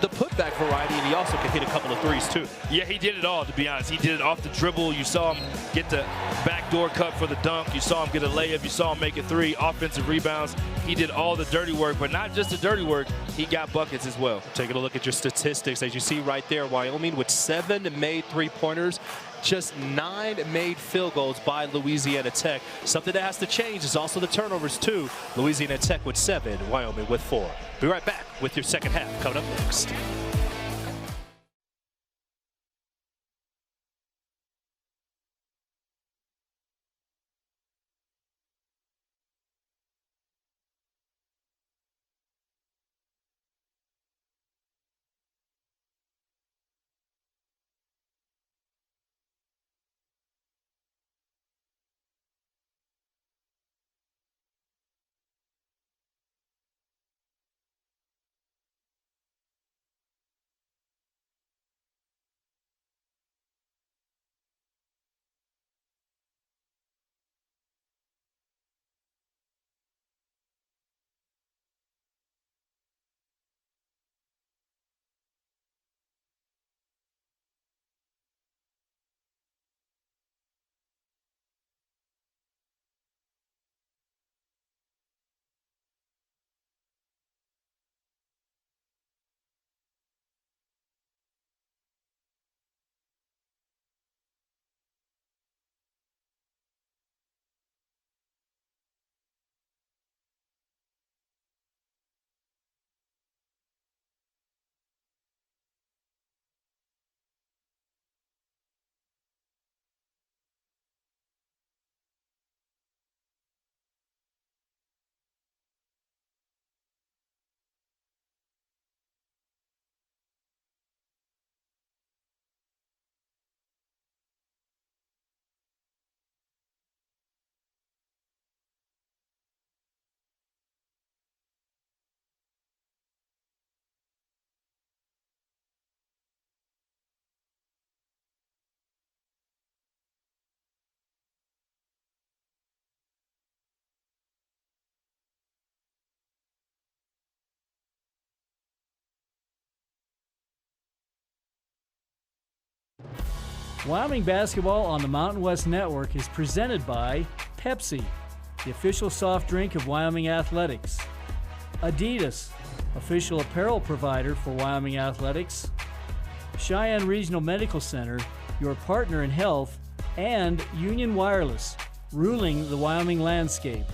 the putback variety, and he also could hit a couple of threes too. Yeah, he did it all, to be honest. He did it off the dribble. You saw him get the backdoor cut for the dunk. You saw him get a layup. You saw him make a 3, offensive rebounds. He did all the dirty work, but not just the dirty work. He got buckets as well. Taking a look at your statistics, as you see right there, Wyoming with 7 made three-pointers, just 9 made field goals by Louisiana Tech. Something that has to change is also the turnovers too. Louisiana Tech with 7, Wyoming with 4. Be right back with your second half coming up next. Wyoming basketball on the Mountain West Network is presented by Pepsi, the official soft drink of Wyoming Athletics, Adidas, official apparel provider for Wyoming Athletics, Cheyenne Regional Medical Center, your partner in health, and Union Wireless, ruling the Wyoming landscape.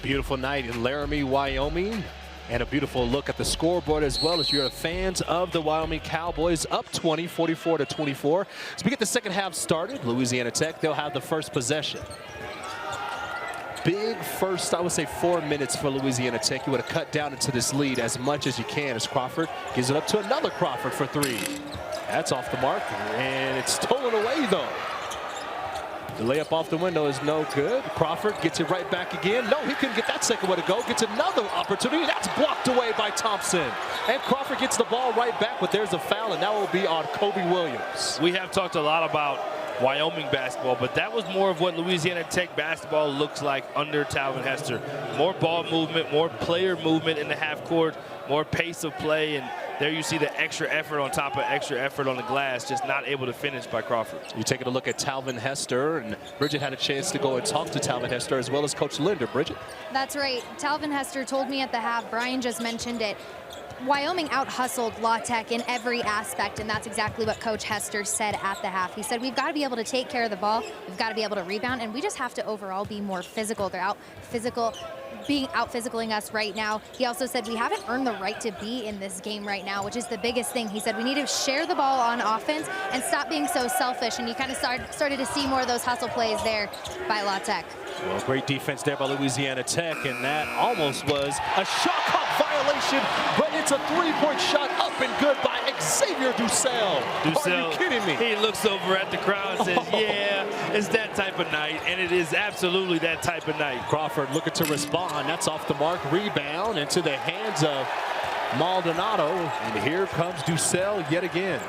Beautiful night in Laramie, Wyoming. And a beautiful look at the scoreboard as well, as you're fans of the Wyoming Cowboys, up 20, 44-24. As we get the second half started, Louisiana Tech, they'll have the first possession. Big first, I would say, 4 minutes for Louisiana Tech. You want to cut down into this lead as much as you can as Crawford gives it up to another Crawford for 3. That's off the mark, and it's stolen away, though. The layup off the window is no good. Crawford gets it right back again. No, he couldn't get that second one to go. Gets another opportunity. That's blocked away by Thompson. And Crawford gets the ball right back, but there's a foul, and that will be on Kobe Williams. We have talked a lot about Wyoming basketball, but that was more of what Louisiana Tech basketball looks like under Talvin Hester. More ball movement, more player movement in the half court, more pace of play, and there you see the extra effort on top of extra effort on the glass, just not able to finish by Crawford. You're taking a look at Talvin Hester, and Bridget had a chance to go and talk to Talvin Hester as well as Coach Linder. Bridget? That's right. Talvin Hester told me at the half, Brian just mentioned it, Wyoming out-hustled La Tech in every aspect, and that's exactly what Coach Hester said at the half. He said, we've got to be able to take care of the ball, we've got to be able to rebound, and we just have to overall be more physical. They're being out-physicaling us right now. He also said we haven't earned the right to be in this game right now, which is the biggest thing. He said we need to share the ball on offense and stop being so selfish, and you kind of started to see more of those hustle plays there by La Tech. Well, great defense there by Louisiana Tech, and that almost was a shot clock violation, but it's a three-point shot up and good by Xavier Dussel. Are you kidding me? He looks over at the crowd and says, yeah, it's that type of night, and it is absolutely that type of night. Crawford looking to respond. That's off the mark. Rebound into the hands of Maldonado, and here comes Dussel yet again.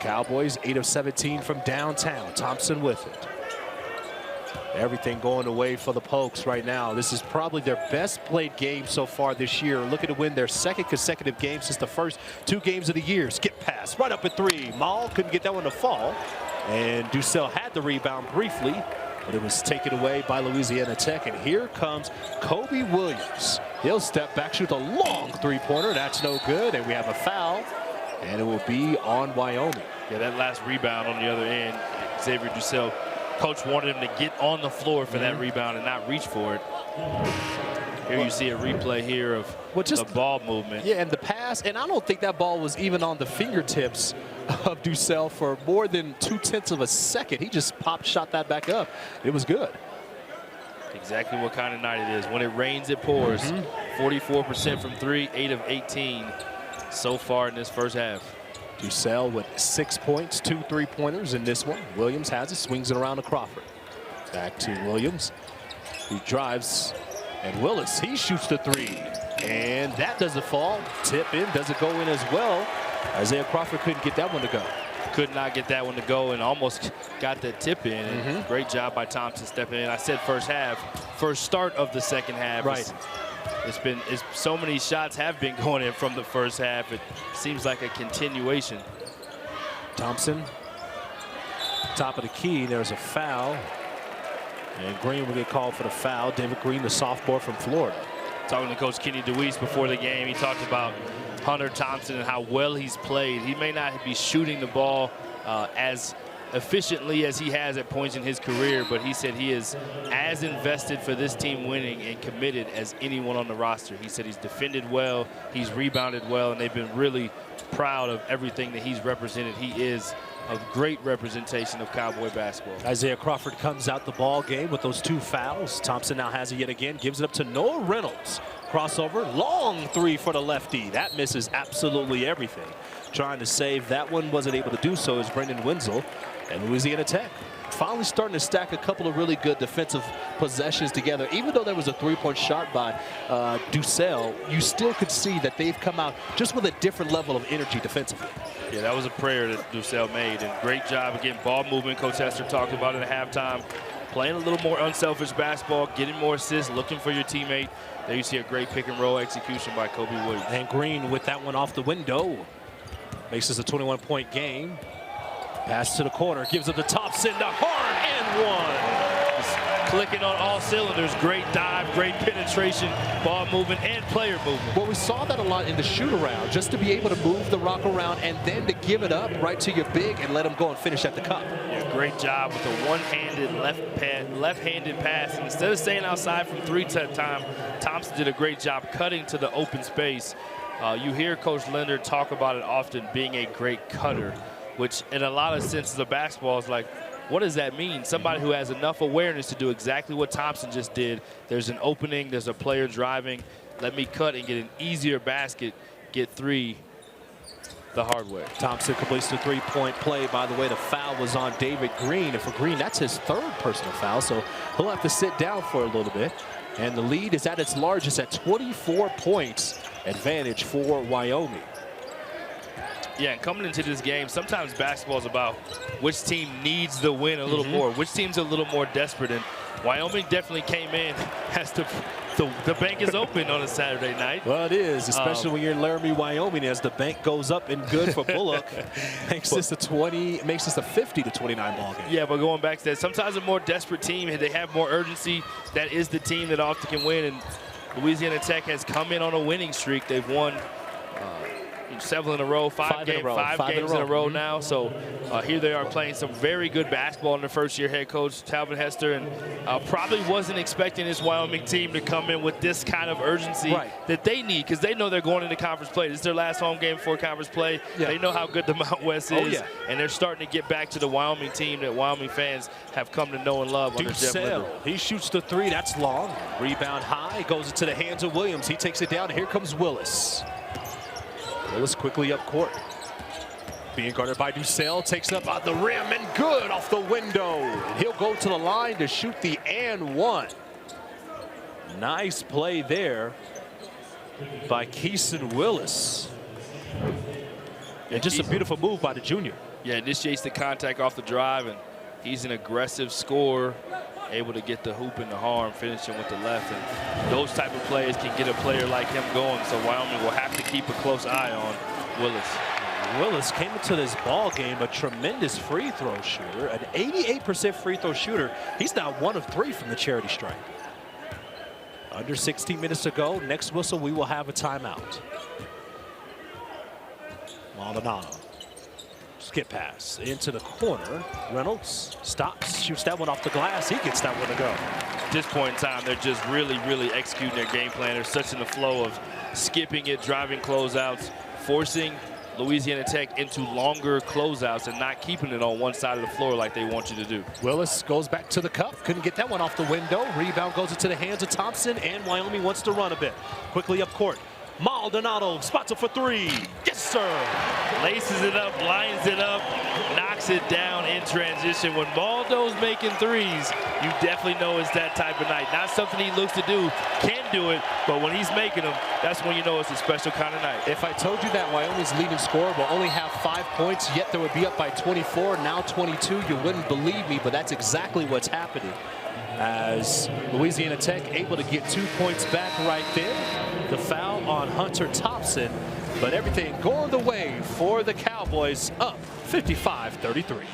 Cowboys 8 of 17 from downtown. Thompson with it. Everything going away for the Pokes right now. This is probably their best played game so far this year. Looking to win their second consecutive game since the first 2 games of the year. Skip pass right up at 3. Maul couldn't get that one to fall. And Dussel had the rebound briefly, but it was taken away by Louisiana Tech. And here comes Kobe Williams. He'll step back, shoot a long three-pointer. That's no good. And we have a foul. And it will be on Wyoming. Yeah, that last rebound on the other end, Xavier Dussel, coach wanted him to get on the floor for that rebound and not reach for it. Here you see a replay here of the ball movement. Yeah, and the pass, and I don't think that ball was even on the fingertips of Dussel for more than 0.2 of a second. He just shot that back up. It was good. Exactly what kind of night it is. When it rains, it pours. 44% from 3, 8 of 18 so far in this first half. Dussel with 6 points, 2 3-pointers in this one. Williams has it, swings it around to Crawford. Back to Williams, who drives, and Willis, he shoots the 3. And that doesn't fall. Tip in, doesn't go in as well. Isaiah Crawford couldn't get that one to go. Could not get that one to go and almost got that tip in. And great job by Thompson stepping in. I said first half, first start of the second half. Right. It's so many shots have been going in from the first half. It seems like a continuation. Thompson, top of the key. There's a foul. And Green will get called for the foul. David Green, the sophomore from Florida. Talking to Coach Kenny DeWeese before the game, he talked about Hunter Thompson and how well he's played. He may not be shooting the ball as efficiently as he has at points in his career, but he said he is as invested for this team winning and committed as anyone on the roster. He said he's defended well, he's rebounded well, and they've been really proud of everything that he's represented. He is a great representation of Cowboy basketball. Isaiah Crawford comes out the ball game with those 2 fouls. Thompson now has it yet again, gives it up to Noah Reynolds. Crossover, long 3 for the lefty. That misses absolutely everything. Trying to save that one, wasn't able to do so, is Brendan Wenzel. And Louisiana Tech finally starting to stack a couple of really good defensive possessions together. Even though there was a 3-point shot by Dussel, you still could see that they've come out just with a different level of energy defensively. Yeah, that was a prayer that Dussel made, and great job again. Ball movement, Coach Hester talked about it at halftime. Playing a little more unselfish basketball, getting more assists, looking for your teammate. There you see a great pick and roll execution by Kobe Williams. And Green with that one off the window. Makes this a 21-point game. Pass to the corner, gives it to Thompson, the hard and one. Just clicking on all cylinders. Great dive, great penetration, ball movement, and player movement. Well, we saw that a lot in the shoot-around, just to be able to move the rock around and then to give it up right to your big and let him go and finish at the cup. Yeah, great job with the one-handed left-handed pass. And instead of staying outside from 3 time, Thompson did a great job cutting to the open space. You hear Coach Linder talk about it often, being a great cutter, which in a lot of senses of basketball is like, what does that mean? Somebody who has enough awareness to do exactly what Thompson just did. There's an opening, there's a player driving, let me cut and get an easier basket, get 3 the hard way. Thompson completes the three-point play. By the way, the foul was on David Green. And for Green, that's his 3rd personal foul. So he'll have to sit down for a little bit. And the lead is at its largest at 24 points. Advantage for Wyoming. Yeah, and coming into this game, sometimes basketball is about which team needs the win a little more, which team's a little more desperate. And Wyoming definitely came in as the bank is open on a Saturday night. Well, it is, especially when you're in Laramie, Wyoming, as the bank goes up and good for Bullock. makes this a 50 to 29 ball game. Yeah, but going back to that, sometimes a more desperate team, they have more urgency. That is the team that often can win. And Louisiana Tech has come in on a winning streak. They've won 7 in a row, 5 games in a row now. So here they are playing some very good basketball in their first-year head coach, Talvin Hester, and probably wasn't expecting this Wyoming team to come in with this kind of urgency that they need, because they know they're going into conference play. This is their last home game before conference play. Yeah. They know how good the Mountain West is, and they're starting to get back to the Wyoming team that Wyoming fans have come to know and love under Jeff Linder. He shoots the 3, that's long. Rebound high, goes into the hands of Williams. He takes it down, and here comes Willis. Willis quickly up court. Being guarded by Ducell, takes up on the rim and good off the window. And he'll go to the line to shoot the and 1. Nice play there by Keeson Willis. And just a beautiful move by the junior. Yeah, initiates the contact off the drive, and he's an aggressive scorer, able to get the hoop in the arm, finishing with the left. And those type of plays can get a player like him going, so Wyoming will have to keep a close eye on Willis. Willis came into this ball game a tremendous free throw shooter, an 88% free throw shooter. He's now 1 of 3 from the charity stripe. Under 16 minutes to go. Next whistle, we will have a timeout. Maldonado. Skip pass into the corner. Reynolds stops, shoots that one off the glass. He gets that one to go. At this point in time, they're just really executing their game plan. They're such in the flow of skipping it, driving closeouts, forcing Louisiana Tech into longer closeouts and not keeping it on one side of the floor like they want you to do. Willis goes back to the cup. Couldn't get that one off the window. Rebound goes into the hands of Thompson, and Wyoming wants to run a bit. Quickly up court. Maldonado spots it for 3. Yes, sir. Laces it up, lines it up, knocks it down in transition. When Maldo's making threes, you definitely know it's that type of night. Not something he looks to do, can do it, but when he's making them, that's when you know it's a special kind of night. If I told you that Wyoming's leading scorer will only have 5 points, yet they would be up by 24, now 22, you wouldn't believe me, but that's exactly what's happening. As Louisiana Tech able to get 2 points back right there. The foul on Hunter Thompson, but everything going the way for the Cowboys, up 55-33.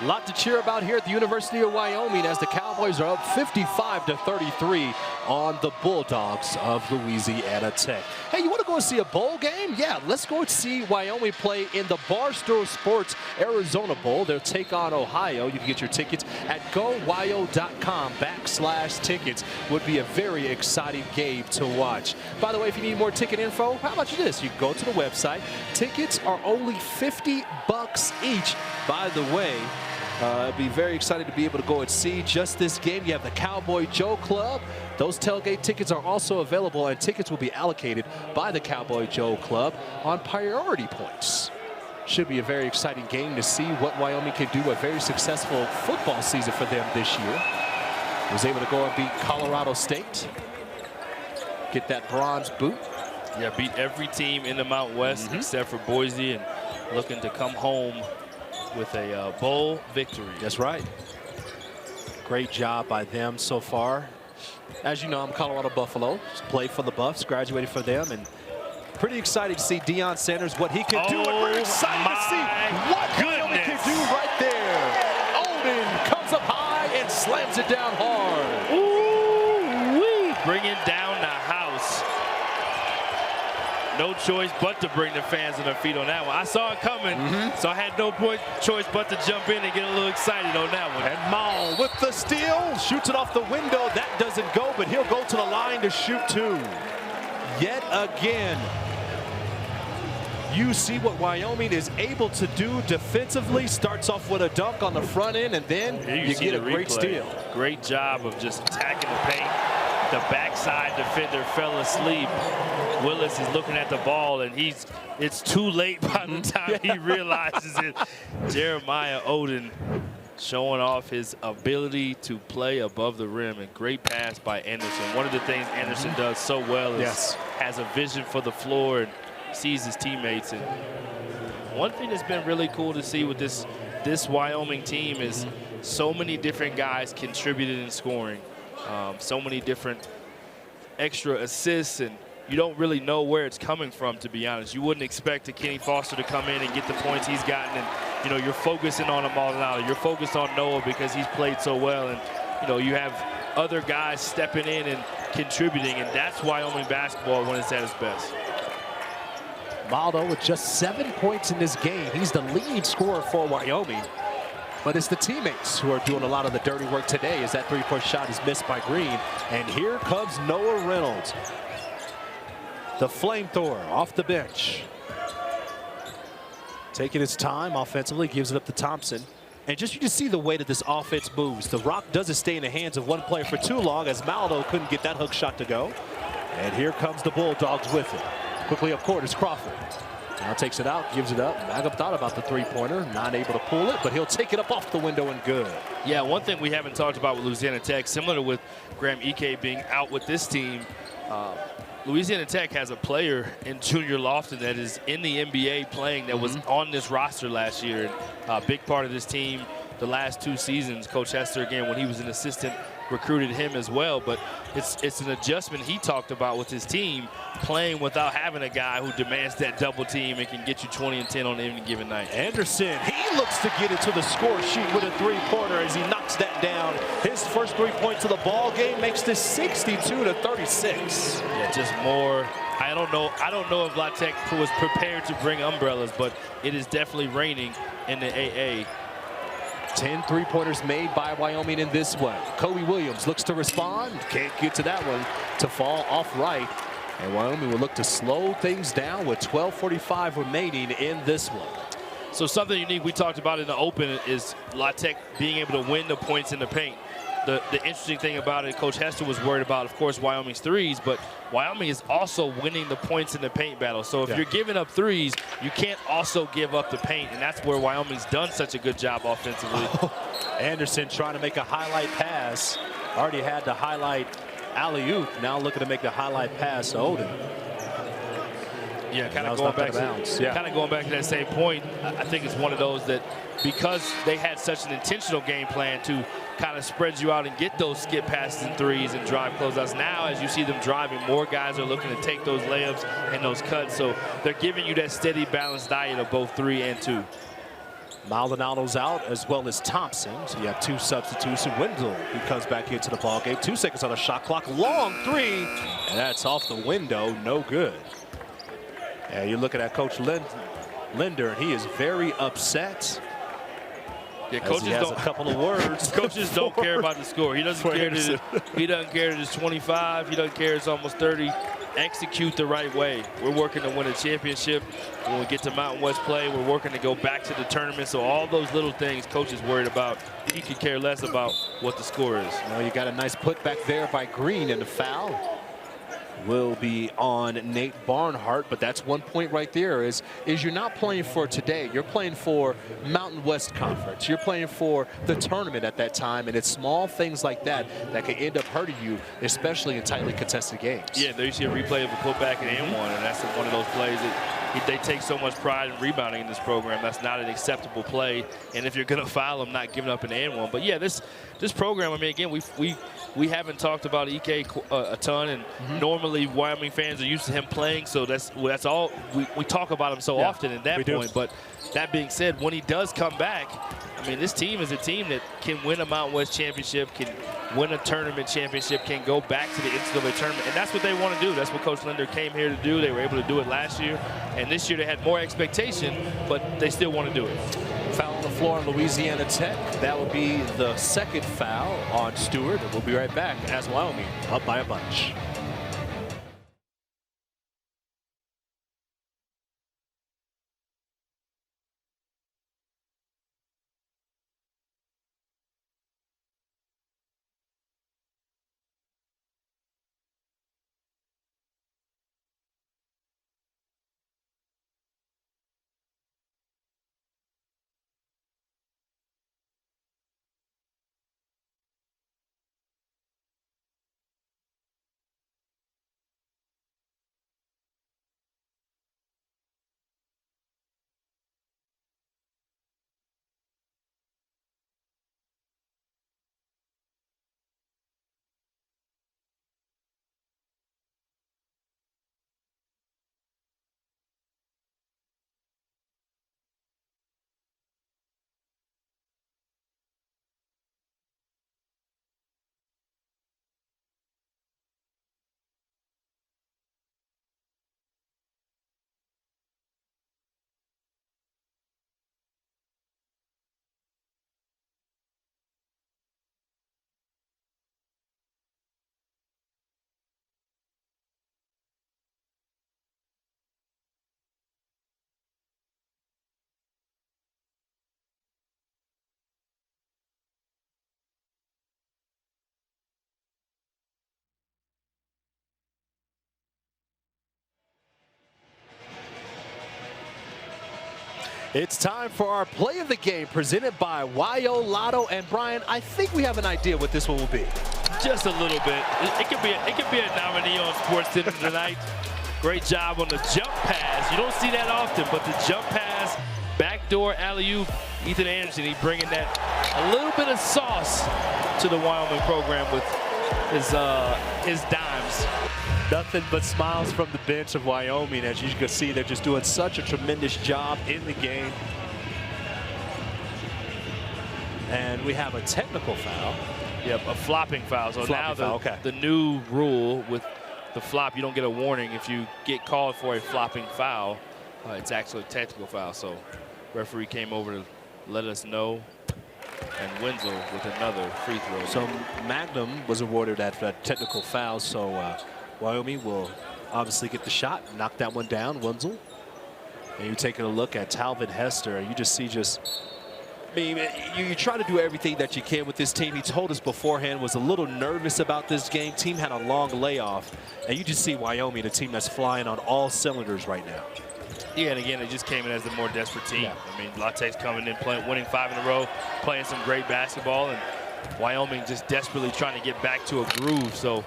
A lot to cheer about here at the University of Wyoming as the Cowboys are up 55-33 on the Bulldogs of Louisiana Tech. Hey, you want to to go and see a bowl game? Yeah, let's go and see Wyoming play in the Barstool Sports Arizona Bowl. They'll take on Ohio. You can get your tickets at gowyo.com/tickets. Would be a very exciting game to watch. By the way, if you need more ticket info, how about you this? You can go to the website. Tickets are only $50 each. By the way, I'd be very excited to be able to go and see just this game. You have the Cowboy Joe Club. Those tailgate tickets are also available, and tickets will be allocated by the Cowboy Joe Club on priority points. Should be a very exciting game to see what Wyoming can do. A very successful football season for them this year. Was able to go and beat Colorado State. Get that bronze boot. Yeah, beat every team in the Mountain West except for Boise, and looking to come home with a bowl victory. That's right. Great job by them so far. As you know, I'm Colorado Buffalo. Played for the Buffs, graduated for them, and pretty excited to see Deion Sanders, what he can do. And we're excited to see what Wyoming can do right there. Odin comes up high and slams it down hard. Ooh-wee. Bringing down the house. No choice but to bring the fans on their feet on that one. I saw it coming, so I had no choice but to jump in and get a little excited on that one. And Maul with the steal, shoots it off the window. That doesn't go, but he'll go to the line to shoot two. Yet again, you see what Wyoming is able to do defensively. Starts off with a dunk on the front end, and then you get a great steal. Great job of just attacking the paint. The backside defender fell asleep. Willis is looking at the ball, and it's too late by the time he realizes it. Jeremiah Odin showing off his ability to play above the rim, and great pass by Anderson. One of the things Anderson does so well is has a vision for the floor and sees his teammates. And one thing that's been really cool to see with this Wyoming team is so many different guys contributed in scoring. So many different extra assists, and you don't really know where it's coming from, to be honest. You wouldn't expect a Kenny Foster to come in and get the points he's gotten, and you know, you're focusing on Maldonado, you're focused on Noah because he's played so well, and you know, you have other guys stepping in and contributing, and that's Wyoming basketball when it's at its best. Maldo with just 7 points in this game. He's the lead scorer for Wyoming. But it's the teammates who are doing a lot of the dirty work today, as that three-point shot is missed by Green. And here comes Noah Reynolds, the flamethrower off the bench. Taking his time offensively, gives it up to Thompson. And just you can see the way that this offense moves. The rock doesn't stay in the hands of one player for too long, as Maldo couldn't get that hook shot to go. And here comes the Bulldogs with it. Quickly up court is Crawford. Now takes it out, gives it up. Magum thought about the three-pointer, not able to pull it, but he'll take it up off the window and good. Yeah, one thing we haven't talked about with Louisiana Tech, similar to with Graham Ike being out with this team, Louisiana Tech has a player in Junior Lofton that is in the NBA playing that was on this roster last year. A big part of this team the last 2 seasons. Coach Hester, again, when he was an assistant, recruited him as well, but it's an adjustment he talked about with his team, playing without having a guy who demands that double team and can get you 20 and 10 on any given night. Anderson, he looks to get into the score sheet with a three-pointer as he knocks that down. His first 3 points of the ball game makes this 62-36. Yeah, just more. I don't know if La Tech was prepared to bring umbrellas, but it is definitely raining in the AA. 10 three-pointers made by Wyoming in this one. Kobe Williams looks to respond. Can't get to that one to fall off right. And Wyoming will look to slow things down with 12:45 remaining in this one. So something unique we talked about in the open is La Tech being able to win the points in the paint. The interesting thing about it, Coach Hester was worried about, of course, Wyoming's threes, but Wyoming is also winning the points in the paint battle. So if you're giving up threes, you can't also give up the paint, and that's where Wyoming's done such a good job offensively. Anderson trying to make a highlight pass. Already had the highlight alley-oop. Now looking to make the highlight pass to Odin. Yeah, kind of going back to that same point. I think it's one of those that, because they had such an intentional game plan to kind of spread you out and get those skip passes and threes and drive closeouts. Now, as you see them driving, more guys are looking to take those layups and those cuts. So they're giving you that steady, balanced diet of both 3 and 2. Maldonado's out, as well as Thompson. So you have 2 substitutes. And Wendell, who comes back into the ballgame. 2 seconds on the shot clock. Long 3. And that's off the window. No good. And you're looking at Coach Linder, and he is very upset. Yeah, coaches has don't a couple of words. Coaches don't care about the score. He doesn't care that he doesn't care that it's 25. He doesn't care it's almost 30. Execute the right way. We're working to win a championship. When we get to Mountain West play, we're working to go back to the tournament. So all those little things coach is worried about. He could care less about what the score is. Well, you got a nice putback there by Green, and the foul will be on Nate Barnhart, but that's 1 point right there is you're not playing for today. You're playing for Mountain West Conference. You're playing for the tournament at that time, and it's small things like that that can end up hurting you, especially in tightly contested games. Yeah, there you see a replay of a putback and one, and that's one of those plays that they take so much pride in rebounding in this program. That's not an acceptable play, and if you're going to foul them, not giving up an and one. But yeah, this program, I mean, again, we haven't talked about EK a ton, and normally Wyoming fans are used to him playing, so that's all we talk about him so often at that point. But that being said, when he does come back, I mean, this team is a team that can win a Mountain West championship, can win a tournament championship, can go back to the NCAA tournament, and that's what they want to do. That's what Coach Linder came here to do. They were able to do it last year, and this year they had more expectation, but they still want to do it. Foul on the floor on Louisiana Tech. That will be the second foul on Stewart. We'll be right back as Wyoming up by a bunch. It's time for our play of the game presented by YO Lotto. And Brian, I think we have an idea what this one will be. Just a little bit. It could be a nominee on SportsCenter tonight. Great job on the jump pass. You don't see that often, but the jump pass, backdoor alley-oop, Ethan Anderson, he's bringing that a little bit of sauce to the Wyoming program with his dimes. Nothing but smiles from the bench of Wyoming. As you can see, they're just doing such a tremendous job in the game. And we have a technical foul. Yep, a flopping foul. So flopping now foul, the new rule with the flop, you don't get a warning if you get called for a flopping foul. It's actually a technical foul. So referee came over to let us know. And Wenzel with another free throw. So Magnum was awarded that technical foul. So Wyoming will obviously get the shot, knock that one down, Wenzel. And you're taking a look at Talvin Hester, and you just see I mean, you try to do everything that you can with this team. He told us beforehand, was a little nervous about this game. Team had a long layoff, and you just see Wyoming, a team that's flying on all cylinders right now. Yeah, and again, it just came in as the more desperate team. Yeah. I mean, La Tech's coming in, winning 5 in a row, playing some great basketball, and Wyoming just desperately trying to get back to a groove. So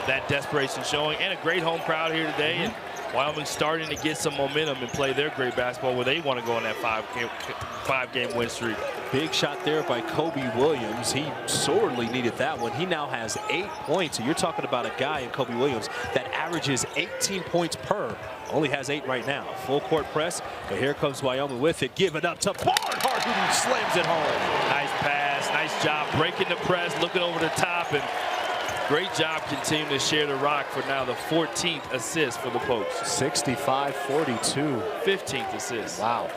that desperation showing, and a great home crowd here today. And Wyoming starting to get some momentum and play their great basketball where they want to go on that five-game win streak. Big shot there by Kobe Williams. He sorely needed that one. He now has 8 points. And you're talking about a guy in Kobe Williams that averages 18 points per. Only has 8 right now. Full court press. But here comes Wyoming with it. Give it up to Barnhart, who slams it home. Nice pass. Nice job breaking the press, looking over the top, and Great job continuing to share the rock for now the 14th assist for the Pokes. 65-42. 15th assist. Wow.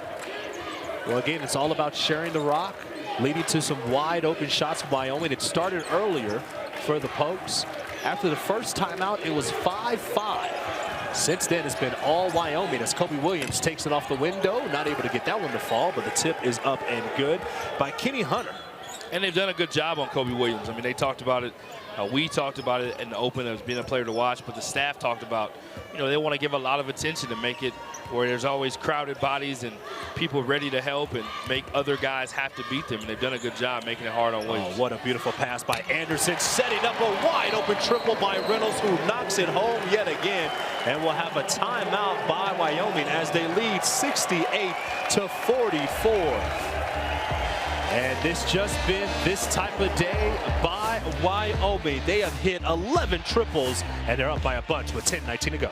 Well, again, it's all about sharing the rock, leading to some wide open shots from Wyoming. It started earlier for the Pokes. After the first timeout, it was 5-5. Since then, it's been all Wyoming as Kobe Williams takes it off the window. Not able to get that one to fall, but the tip is up and good by Kenny Hunter. And they've done a good job on Kobe Williams. I mean, they talked about it. We talked about it in the open as being a player to watch, but the staff talked about, you know, they want to give a lot of attention to make it where there's always crowded bodies and people ready to help and make other guys have to beat them. And they've done a good job making it hard on Williams. Oh, what a beautiful pass by Anderson, setting up a wide open triple by Reynolds, who knocks it home yet again. And we'll have a timeout by Wyoming as they lead 68-44. And this just been this type of day by Wyoming. They have hit 11 triples, and they're up by a bunch with 10:19 to go.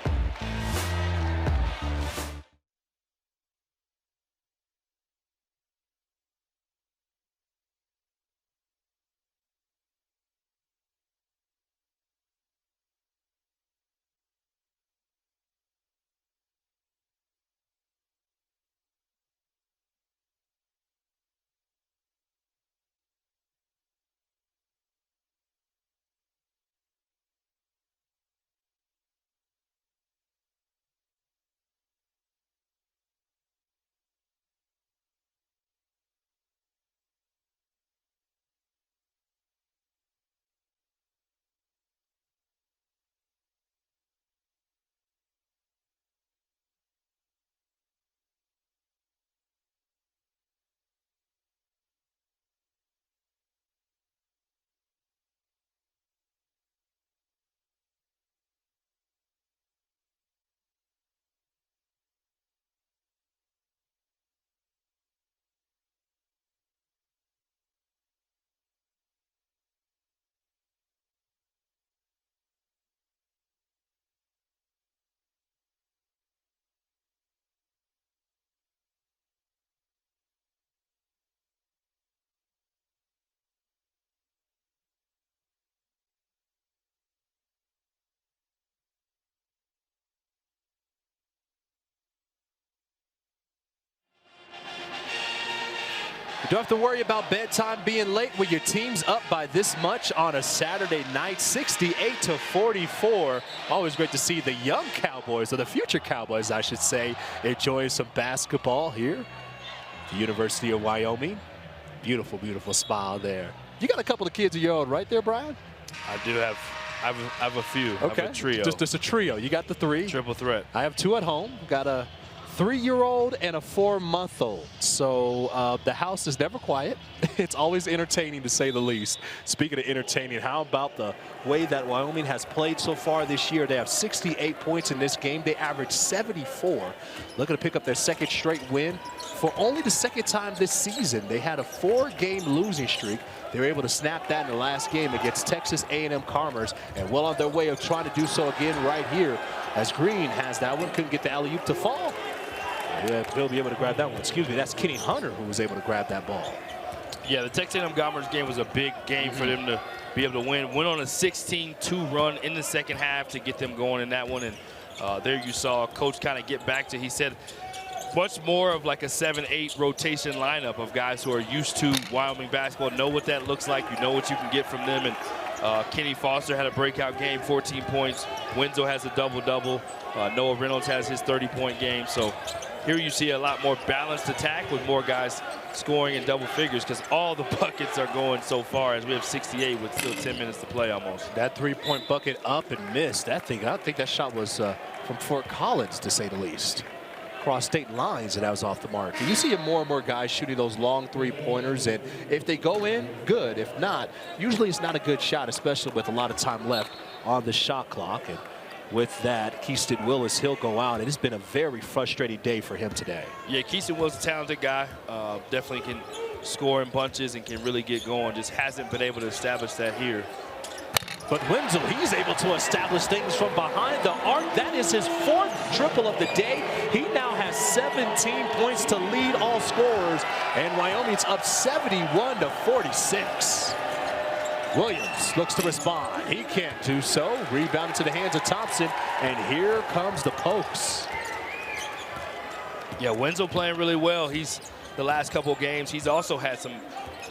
You don't have to worry about bedtime being late when your team's up by this much on a Saturday night, 68-44. Always great to see the young Cowboys, or the future Cowboys, I should say, enjoying some basketball here at the University of Wyoming. Beautiful, beautiful smile there. You got a couple of kids of your own, right there, Brian? I do have. I have a few. Okay. I have a trio. Just a trio. You got the three. Triple threat. I have two at home. Got a 3-year-old and a 4-month-old. So the house is never quiet. It's always entertaining, to say the least. Speaking of entertaining, how about the way that Wyoming has played so far this year? They have 68 points in this game. They average 74. Looking to pick up their second straight win. For only the second time this season, they had a 4-game losing streak. They were able to snap that in the last game against Texas A&M Commerce, and well on their way of trying to do so again right here, as Green has that one. Couldn't get the alley-oop to fall. Yeah, he'll be able to grab that one. Excuse me, that's Kenny Hunter who was able to grab that ball. Yeah, the Texas A&M Commerce game was a big game for them to be able to win. Went on a 16-2 run in the second half to get them going in that one. And there you saw Coach kind of get back to, he said, much more of like a 7-8 rotation lineup of guys who are used to Wyoming basketball, know what that looks like. You know what you can get from them. And Kenny Foster had a breakout game, 14 points. Wenzel has a double-double. Noah Reynolds has his 30-point game. So here you see a lot more balanced attack with more guys scoring in double figures, because all the buckets are going so far, as we have 68 with still 10 minutes to play almost. That 3-point bucket up and missed. That thing, I think that shot was from Fort Collins, to say the least. Cross state lines, and that was off the mark. And you see more and more guys shooting those long 3-pointers, and if they go in, good. If not, usually it's not a good shot, especially with a lot of time left on the shot clock. And with that, Keaston Willis, he'll go out. It has been a very frustrating day for him today. Yeah, Keaston Willis is a talented guy. Definitely can score in bunches and can really get going. Just hasn't been able to establish that here. But Wenzel, he's able to establish things from behind the arc. That is his 4th triple of the day. He now has 17 points to lead all scorers, and Wyoming's up 71-46. Williams looks to respond. He can't do so. Rebounded to the hands of Thompson, and here comes the pokes. Yeah, Wenzel playing really well. He's the last couple of games. He's also had some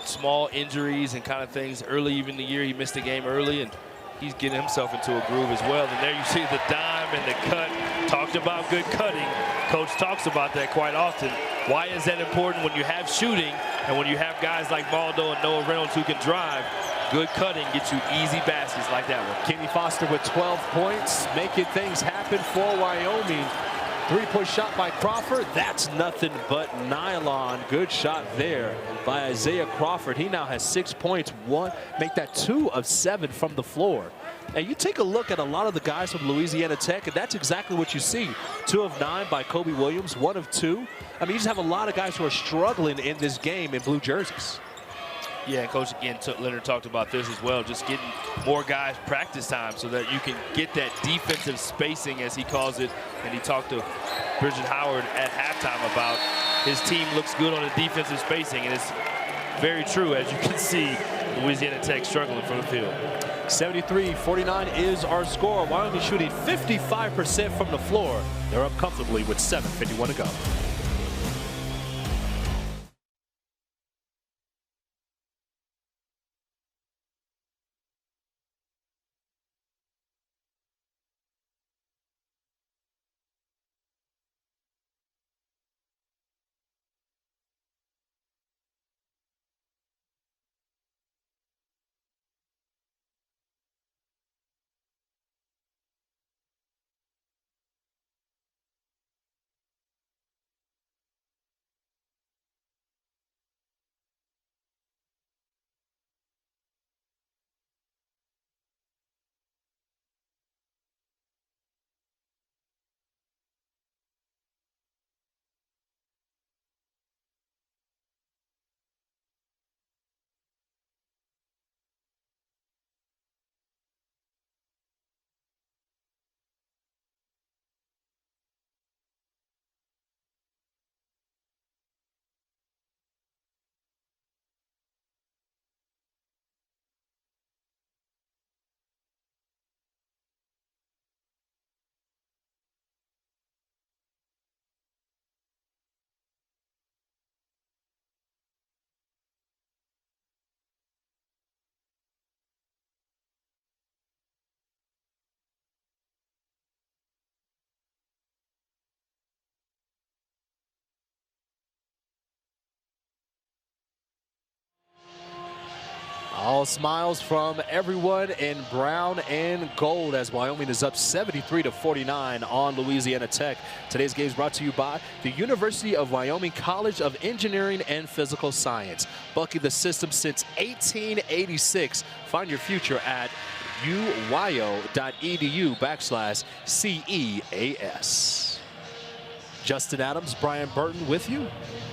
small injuries and kind of things early even in the year. He missed a game early, and he's getting himself into a groove as well. And there you see the dime and the cut. Talked about good cutting. Coach talks about that quite often. Why is that important when you have shooting and when you have guys like Maldo and Noah Reynolds who can drive? Good cutting gets you easy baskets like that one. Kenny Foster with 12 points, making things happen for Wyoming. Three-point shot by Crawford. That's nothing but nylon. Good shot there by Isaiah Crawford. He now has 6 points. Make that 2 of 7 from the floor. And you take a look at a lot of the guys from Louisiana Tech, and that's exactly what you see. 2 of 9 by Kobe Williams, 1 of 2. I mean, you just have a lot of guys who are struggling in this game in blue jerseys. Yeah, and Coach, again, Leonard talked about this as well, just getting more guys practice time so that you can get that defensive spacing, as he calls it. And he talked to Bridget Howard at halftime about his team looks good on the defensive spacing, and it's very true, as you can see, Louisiana Tech struggling from the field. 73-49 is our score. Wyoming shooting 55% from the floor. They're up comfortably with 7:51 to go. All smiles from everyone in brown and gold as Wyoming is up 73-49 on Louisiana Tech. Today's game is brought to you by the University of Wyoming College of Engineering and Physical Science. Bucking the system since 1886. Find your future at uwyo.edu/CEAS. Justin Adams, Brian Burton with you.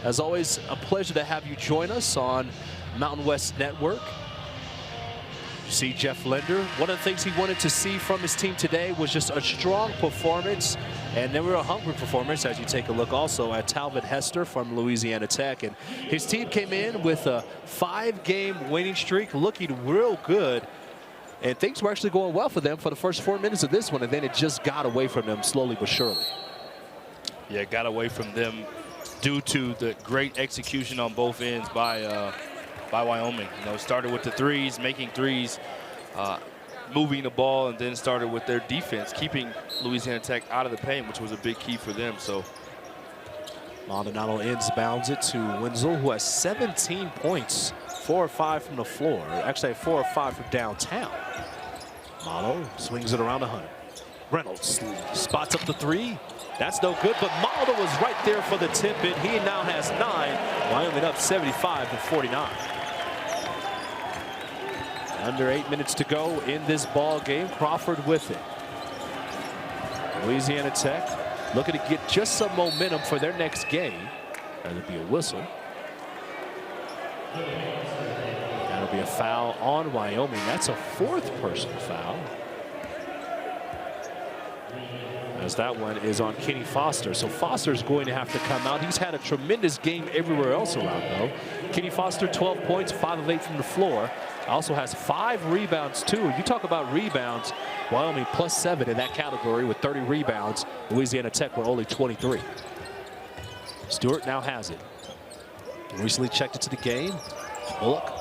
As always, a pleasure to have you join us on Mountain West Network. You see Jeff Linder. One of the things he wanted to see from his team today was just a strong performance, and then a hungry performance as you take a look also at Talbot Hester from Louisiana Tech. And his team came in with a 5-game winning streak, looking real good. And things were actually going well for them for the first 4 minutes of this one, and then it just got away from them slowly but surely. Yeah, it got away from them due to the great execution on both ends by Wyoming. You know, it started with the threes, making threes, moving the ball, and then started with their defense, keeping Louisiana Tech out of the paint, which was a big key for them. So Maldonado inbounds it to Wenzel, who has 17 points, 4 or 5 from the floor. Actually, 4 or 5 from downtown. Malo swings it around 100. Reynolds spots up the 3. That's no good, but Maldo was right there for the tip in. He now has 9. Wyoming up 75-49. Under 8 minutes to go in this ball game. Crawford with it. Louisiana Tech looking to get just some momentum for their next game. That'll be a whistle. That'll be a foul on Wyoming. That's a 4th personal foul. as that one is on Kenny Foster. So Foster's going to have to come out. He's had a tremendous game everywhere else around, though. Kenny Foster, 12 points, 5 of 8 from the floor. Also has 5 rebounds, too. You talk about rebounds, Wyoming +7 in that category with 30 rebounds. Louisiana Tech with only 23. Stewart now has it. Recently checked into the game. Bullock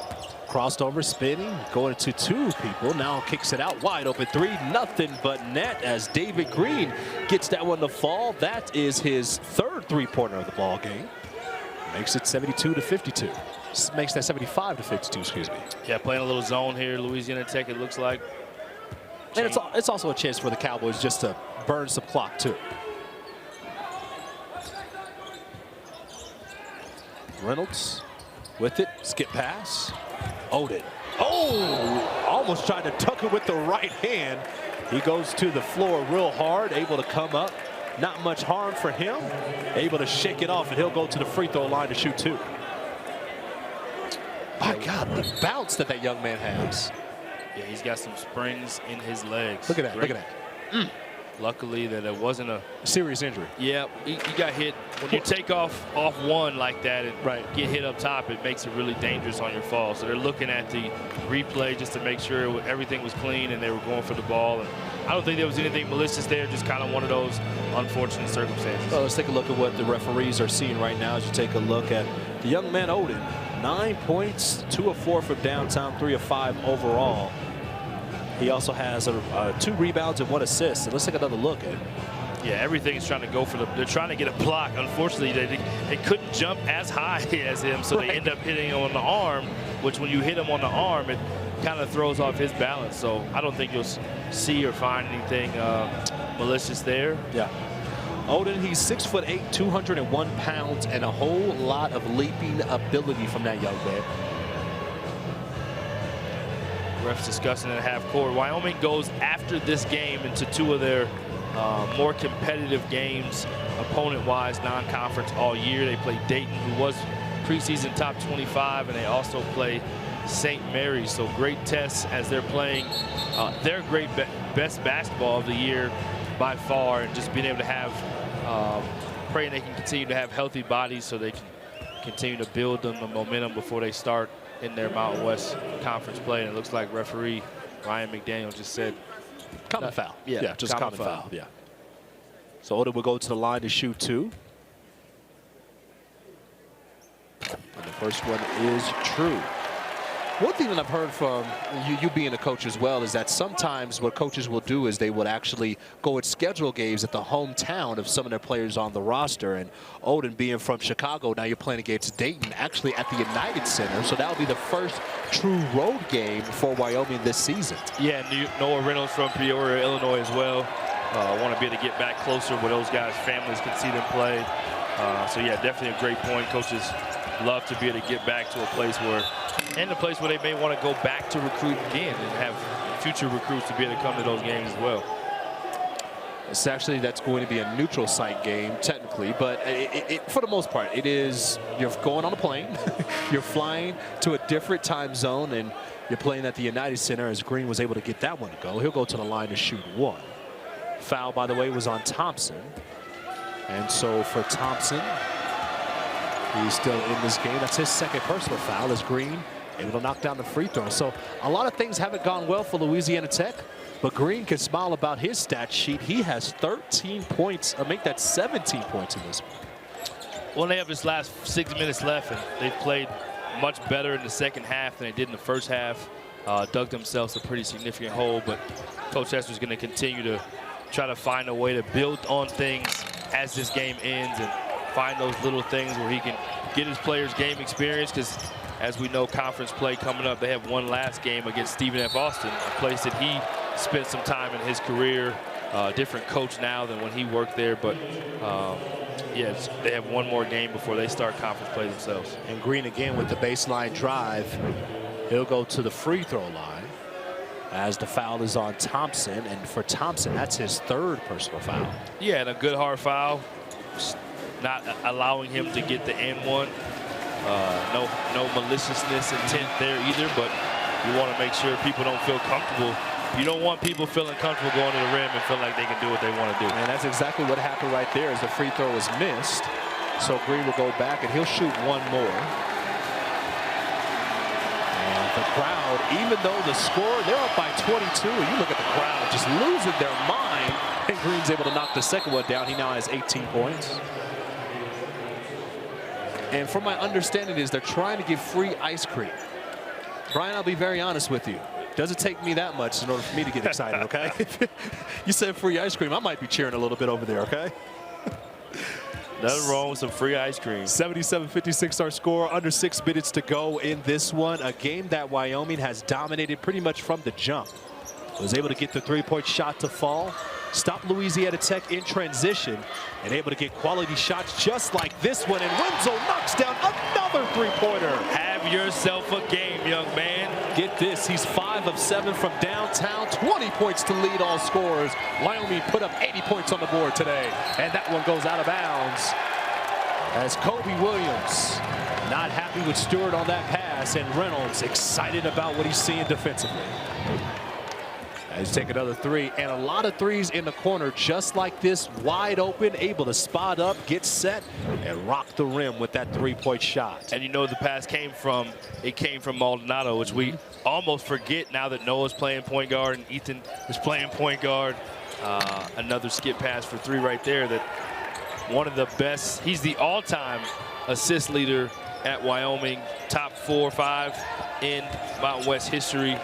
crossed over, spinning, going to 2 people. Now kicks it out wide open 3, nothing but net as David Green gets that one to fall. That is his 3rd three-pointer of the ball game. Makes it 72 to 52. Makes that 75 to 52, excuse me. Yeah, playing a little zone here, Louisiana Tech, it looks like. And it's also a chance for the Cowboys just to burn some clock, too. Reynolds with it, skip pass. Oden. Oh, almost tried to tuck it with the right hand. He goes to the floor real hard, able to come up. Not much harm for him. Able to shake it off, and he'll go to the free throw line to shoot 2. My God, the bounce that young man has. Yeah, he's got some springs in his legs. Look at that, look at that. Luckily that it wasn't a serious injury. Yeah, he got hit. When you take off one like that and get hit up top, it makes it really dangerous on your fall. So they're looking at the replay just to make sure everything was clean and they were going for the ball. And I don't think there was anything malicious there, just kind of one of those unfortunate circumstances. Well, let's take a look at what the referees are seeing right now as you take a look at the young man Oden. 9 points, 2 of 4 from downtown, 3 of 5 overall. He also has 2 rebounds and 1 assist. And let's take another look at it. Yeah, everything's trying to go for they're trying to get a block. Unfortunately, they couldn't jump as high as him, so they end up hitting him on the arm, which when you hit him on the arm, it kind of throws off his balance. So I don't think you'll see or find anything malicious there. Yeah. Oden, he's 6'8", 201 pounds, and a whole lot of leaping ability from that young man. Refs discussing at half court. Wyoming goes after this game into 2 of their more competitive games, opponent-wise, non-conference all year. They play Dayton, who was preseason top 25, and they also play St. Mary's. So great tests as they're playing their best basketball of the year by far, and just being able to have, praying they can continue to have healthy bodies so they can continue to build them the momentum before they start in their Mountain West Conference play. And it looks like referee Ryan McDaniel just said common foul. Yeah, just common foul. Yeah. So Oden will go to the line to shoot 2. And the first one is true. One thing that I've heard from you being a coach as well is that sometimes what coaches will do is they would actually go and schedule games at the hometown of some of their players on the roster. And Oden, being from Chicago, now you're playing against Dayton, actually at the United Center. So that will be the first true road game for Wyoming this season. Yeah, Noah Reynolds from Peoria, Illinois as well. Want to be able to get back closer where those guys' families can see them play. So yeah, definitely a great point. Coaches love to be able to get back to a place where they may want to go back to recruit again and have future recruits to be able to come to those games as well. It's actually, that's going to be a neutral site game technically, but for the most part, it is, you're going on a plane, you're flying to a different time zone, and you're playing at the United Center as Green was able to get that one to go. He'll go to the line to shoot 1. Foul, by the way, was on Thompson. And so for Thompson, he's still in this game. That's his 2nd personal foul as Green able to knock down the free throw. So a lot of things haven't gone well for Louisiana Tech, but Green can smile about his stat sheet. He has 13 points, make that 17 points in this one. Well, they have this last 6 minutes left, and they've played much better in the second half than they did in the first half. Dug themselves a pretty significant hole, but Coach Hester's going to continue to try to find a way to build on things as this game ends and find those little things where he can get his players game experience, because as we know, conference play coming up, they have one last game against Stephen F. Austin, a place that he spent some time in his career. Different coach now than when he worked there, but yes, they have one more game before they start conference play themselves. And Green again with the baseline drive. He'll go to the free throw line as the foul is on Thompson, and for Thompson, that's his 3rd personal foul. Yeah, and a good hard foul. Not allowing him to get the N1. No maliciousness intent there either, but you want to make sure people don't feel comfortable You don't want people feeling comfortable going to the rim and feel like they can do what they want to do. And that's exactly what happened right there as the free throw was missed. So Green will go back and he'll shoot one more. And the crowd, even though the score, they're up by 22. And you look at the crowd just losing their mind. And Green's able to knock the second one down. He now has 18 points. And from my understanding is they're trying to give free ice cream. Brian, I'll be very honest with you. Doesn't take me that much in order for me to get excited, okay? You said free ice cream, I might be cheering a little bit over there, okay? Nothing wrong with some free ice cream. 77-56 our score, under 6 minutes to go in this one. A game that Wyoming has dominated pretty much from the jump. Was able to get the three-point shot to fall. Stop Louisiana Tech in transition and able to get quality shots just like this one. And Wenzel knocks down another three-pointer. Have yourself a game, young man. Get this, he's 5 of 7 from downtown, 20 points to lead all scorers. Wyoming put up 80 points on the board today. And that one goes out of bounds as Kobe Williams not happy with Stewart on that pass, and Reynolds excited about what he's seeing defensively. He's taking another three, and a lot of threes in the corner just like this, wide open, able to spot up, get set, and rock the rim with that three-point shot. And you know the pass came from Maldonado, which we almost forget now that Noah's playing point guard and Ethan is playing point guard. Another skip pass for three right there. That one of the best, he's the all-time assist leader at Wyoming, top 4 or 5 in Mountain West history.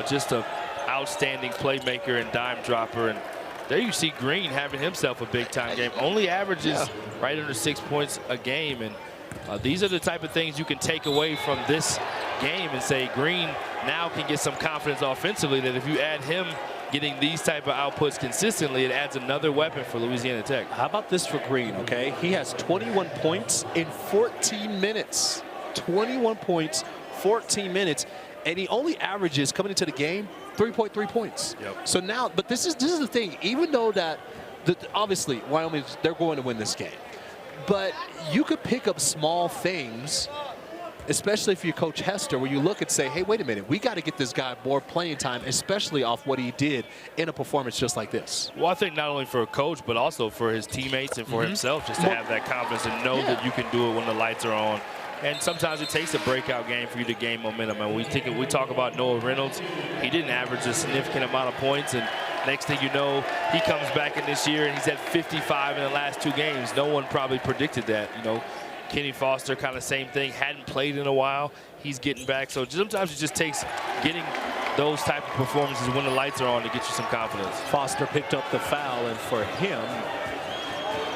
Just a outstanding playmaker and dime dropper. And there you see Green having himself a big-time game. Only averages right under 6 points a game. And these are the type of things you can take away from this game and say Green now can get some confidence offensively, that if you add him getting these type of outputs consistently, it adds another weapon for Louisiana Tech. How about this for Green, okay? He has 21 points in 14 minutes. 21 points, 14 minutes. And he only averages, coming into the game, 3.3 points. Yep. So now, but this is the thing. Even though that, obviously, Wyoming, they're going to win this game. But you could pick up small things, especially if you're Coach Hester, where you look and say, hey, wait a minute, we got to get this guy more playing time, especially off what he did in a performance just like this. Well, I think not only for a coach, but also for his teammates and for himself, just to have that confidence and know that you can do it when the lights are on. And sometimes it takes a breakout game for you to gain momentum. And we talk about Noah Reynolds. He didn't average a significant amount of points, and next thing you know, he comes back in this year and he's at 55 in the last 2 games. No one probably predicted that. You know, Kenny Foster, kind of same thing, hadn't played in a while. He's getting back. So sometimes it just takes getting those type of performances when the lights are on to get you some confidence. Foster picked up the foul, and for him,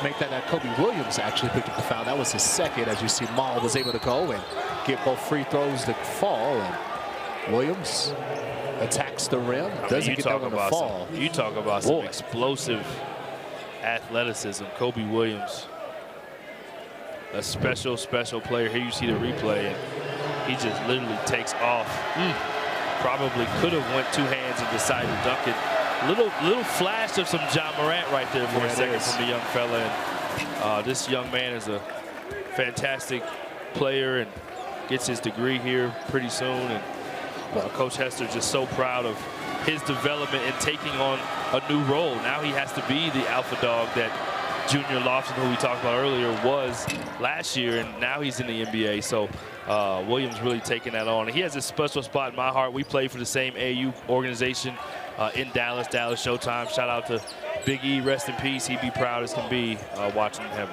make that Kobe Williams actually picked up the foul. That was his second. As you see, Maul was able to go and get both free throws to fall, and Williams attacks the rim. Doesn't get that one to fall. You talk about some explosive athleticism. Kobe Williams, a special player. Here you see the replay, and he just literally takes off. Probably could have went 2 hands and decided to dunk it. Little flash of some John Morant right there for a second from the young fella. And this young man is a fantastic player and gets his degree here pretty soon. And Coach Hester just so proud of his development and taking on a new role. Now he has to be the alpha dog that Junior Lofton, who we talked about earlier, was last year, and now he's in the NBA. So Williams really taking that on. And he has a special spot in my heart. We play for the same AU organization in Dallas Showtime. Shout out to Big E, rest in peace. He'd be proud as can be watching him.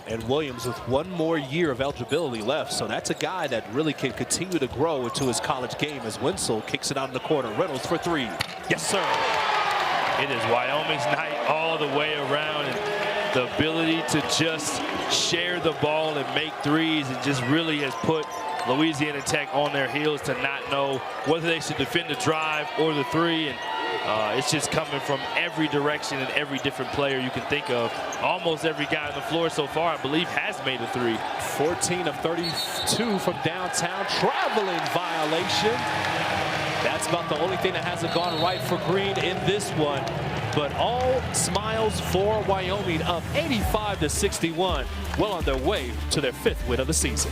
And Williams with 1 more year of eligibility left, so that's a guy that really can continue to grow into his college game as Wenzel kicks it out in the corner. Reynolds for 3. Yes, sir. It is Wyoming's night all the way around, and the ability to just share the ball and make threes, and just really has put Louisiana Tech on their heels to not know whether they should defend the drive or the 3. And it's just coming from every direction and every different player you can think of. Almost every guy on the floor so far, I believe, has made a 3. 14 of 32 from downtown. Traveling violation. That's about the only thing that hasn't gone right for Green in this one. But all smiles for Wyoming, up 85-61, well on their way to their 5th win of the season.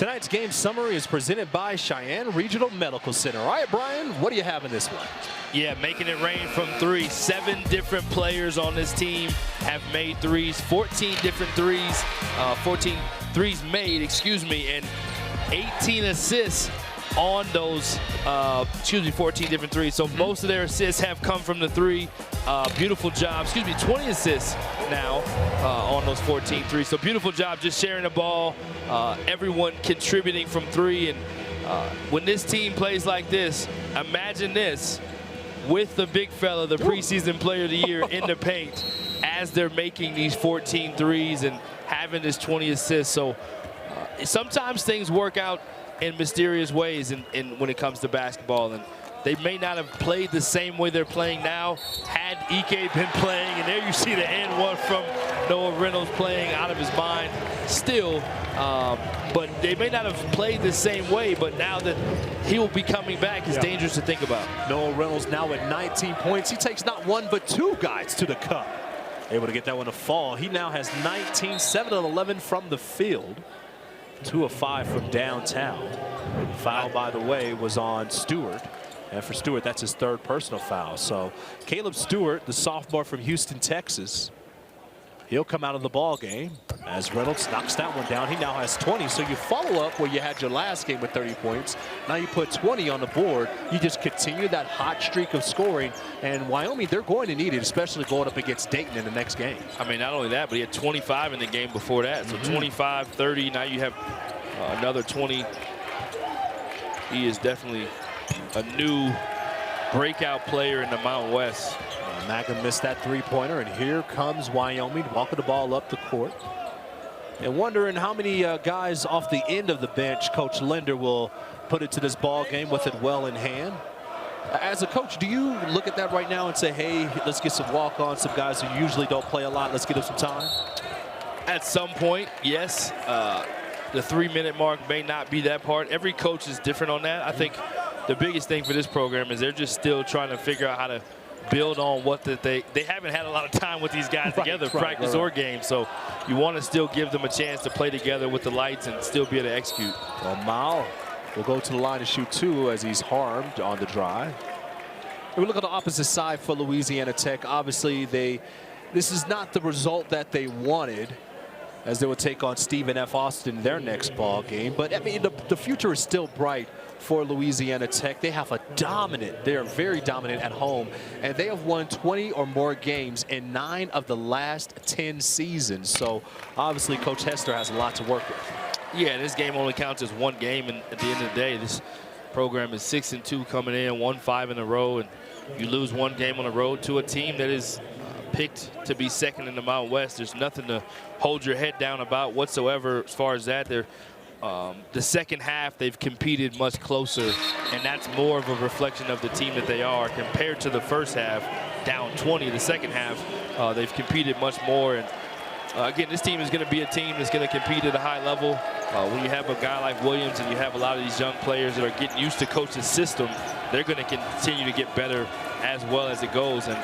Tonight's game summary is presented by Cheyenne Regional Medical Center. All right, Brian, what do you have in this one? Yeah, making it rain from three. 7 different players on this team have made threes. 14 different threes. 14 threes made, excuse me, and 18 assists on those, 14 different threes. So most of their assists have come from the three. Beautiful job, 20 assists now on those 14 threes. So beautiful job just sharing the ball, everyone contributing from three. And when this team plays like this, imagine this with the big fella, the preseason player of the year in the paint as they're making these 14 threes and having this 20 assists. So sometimes things work out in mysterious ways when it comes to basketball, and they may not have played the same way they're playing now had Ike been playing. And there you see the N1 from Noah Reynolds playing out of his mind still, but they may not have played the same way, but now that he will be coming back, it's dangerous to think about. Noah Reynolds now at 19 points. He takes not 1 but 2 guys to the cup. Able to get that one to fall. He now has 19, 7 of 11 from the field. 2 of 5 from downtown. Foul, by the way, was on Stewart. And for Stewart, that's his 3rd personal foul. So Caleb Stewart, the sophomore from Houston, Texas, he'll come out of the ball game as Reynolds knocks that one down. He now has 20. So you follow up where you had your last game with 30 points. Now you put 20 on the board. You just continue that hot streak of scoring. And Wyoming, they're going to need it, especially going up against Dayton in the next game. I mean, not only that, but he had 25 in the game before that. So 25, 30. Now you have another 20. He is definitely a new breakout player in the Mountain West. Maga missed that 3-pointer, and here comes Wyoming walking the ball up the court. And wondering how many guys off the end of the bench Coach Linder will put into this ball game with it well in hand. As a coach, do you look at that right now and say, hey, let's get some walk-ons, some guys who usually don't play a lot, let's give them some time? At some point, yes. The 3-minute mark may not be that part. Every coach is different on that. I think the biggest thing for this program is they're just still trying to figure out how to build on what they haven't had a lot of time with these guys together, practice or game. So you want to still give them a chance to play together with the lights and still be able to execute. Well, Mao will go to the line to shoot 2 as he's harmed on the drive. And we look at the opposite side for Louisiana Tech. Obviously, this is not the result that they wanted, as they would take on Stephen F. Austin their next ball game. But I mean, the future is still bright for Louisiana Tech. They have they are very dominant at home, and they have won 20 or more games in 9 of the last 10 seasons. So obviously Coach Hester has a lot to work with. Yeah, this game only counts as 1 game, and at the end of the day, this program is 6-2 coming in, 1-5 in a row, and you lose 1 game on the road to a team that is picked to be 2nd in the Mountain West. There's nothing to hold your head down about whatsoever as far as that. They're the second half, they've competed much closer, and that's more of a reflection of the team that they are compared to the first half, down 20. The second half, they've competed much more. And again, this team is going to be a team that's going to compete at a high level. When you have a guy like Williams and you have a lot of these young players that are getting used to coach's system, they're going to continue to get better as well as it goes. And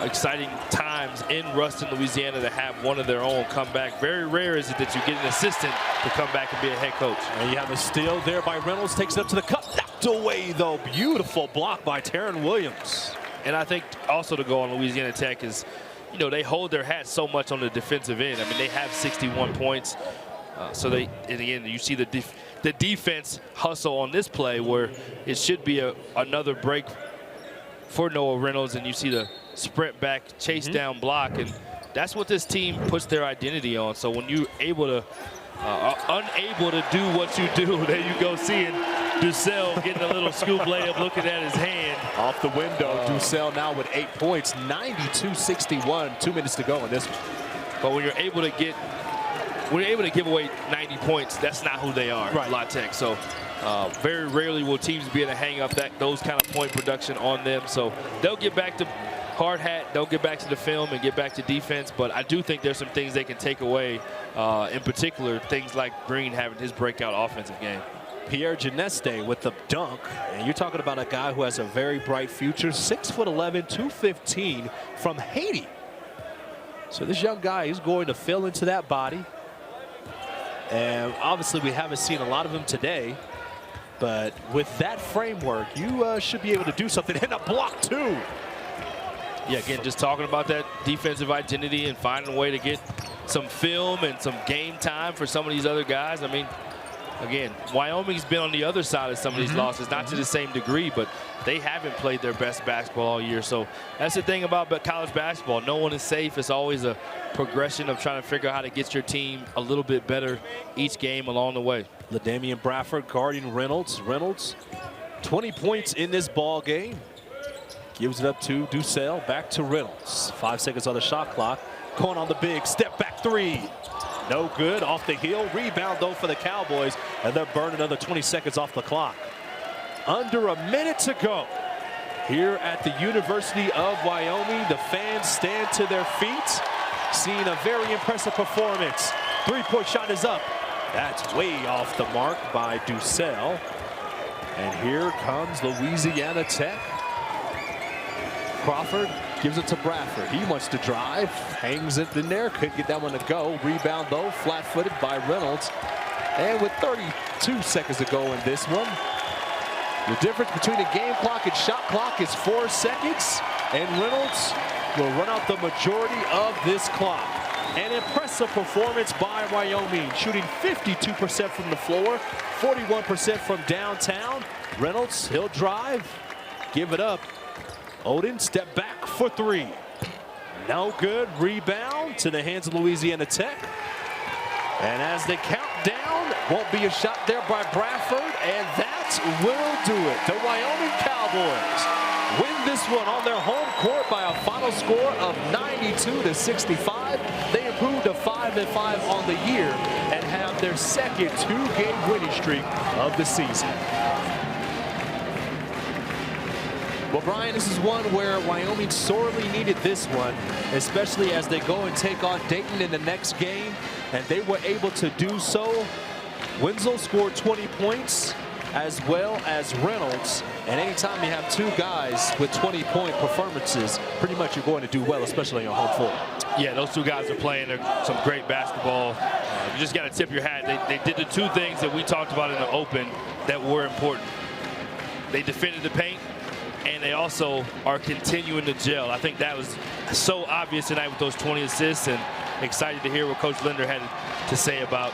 exciting times in Ruston, Louisiana, to have one of their own come back. Very rare is it that you get an assistant to come back and be a head coach. And you have a steal there by Reynolds, takes it up to the cup, knocked away though. Beautiful block by Taryn Williams. And I think also to go on Louisiana Tech is, you know, they hold their hat so much on the defensive end. I mean, they have 61 points. So they, in the end, you see the defense hustle on this play where it should be another break for Noah Reynolds, and you see the sprint back, chase down block, and that's what this team puts their identity on. So when you're able to, unable to do what you do, there you go seeing Ducell getting a little scoop layup, looking at his hand. Off the window, Ducell now with 8 points, 92-61, 2 minutes to go in this one. But when you're able to give away 90 points, that's not who they are, La Tech. So very rarely will teams be able to hang up those kind of point production on them. So they'll get back to hard hat, they'll get back to the film and get back to defense. But I do think there's some things they can take away, in particular, things like Green having his breakout offensive game. Pierre Geneste with the dunk. And you're talking about a guy who has a very bright future, 6'11", 215 from Haiti. So this young guy is going to fill into that body. And obviously we haven't seen a lot of them today. But with that framework, you should be able to do something. And a block, too. Yeah, again, just talking about that defensive identity and finding a way to get some film and some game time for some of these other guys. I mean, again, Wyoming's been on the other side of some of these losses, not to the same degree, but they haven't played their best basketball all year. So that's the thing about college basketball. No one is safe. It's always a progression of trying to figure out how to get your team a little bit better each game along the way. LaDamian Bradford guarding Reynolds. Reynolds, 20 points in this ball game. Gives it up to Ducell, back to Reynolds. 5 seconds on the shot clock. Going on the big step back three. No good, off the heel. Rebound though for the Cowboys, and they're burning another 20 seconds off the clock. Under a minute to go here at the University of Wyoming. The fans stand to their feet, seeing a very impressive performance. Three-point shot is up. That's way off the mark by Ducell. And here comes Louisiana Tech. Crawford gives it to Bradford. He wants to drive, hangs it in there, couldn't get that one to go. Rebound though, flat-footed by Reynolds. And with 32 seconds to go in this one, the difference between the game clock and shot clock is 4 seconds, and Reynolds will run out the majority of this clock. An impressive performance by Wyoming, shooting 52% from the floor, 41% from downtown. Reynolds, he'll drive, give it up. Odin, step back for three. No good. Rebound to the hands of Louisiana Tech. And as they count down, won't be a shot there by Bradford, and that will do it. The Wyoming Cowboys win this one on their home court by a final score of 92-65. They improved to 5-5 on the year and have their second two-game winning streak of the season. Well, Brian, this is one where Wyoming sorely needed this one, especially as they go and take on Dayton in the next game, and they were able to do so. Wenzel scored 20 points, as well as Reynolds, and anytime you have two guys with 20-point performances, pretty much you're going to do well, especially on your home floor. Yeah, those two guys are playing some great basketball. You just got to tip your hat. They did the two things that we talked about in the open that were important. They defended the paint, and they also are continuing to gel. I think that was so obvious tonight with those 20 assists, and excited to hear what Coach Linder had to say about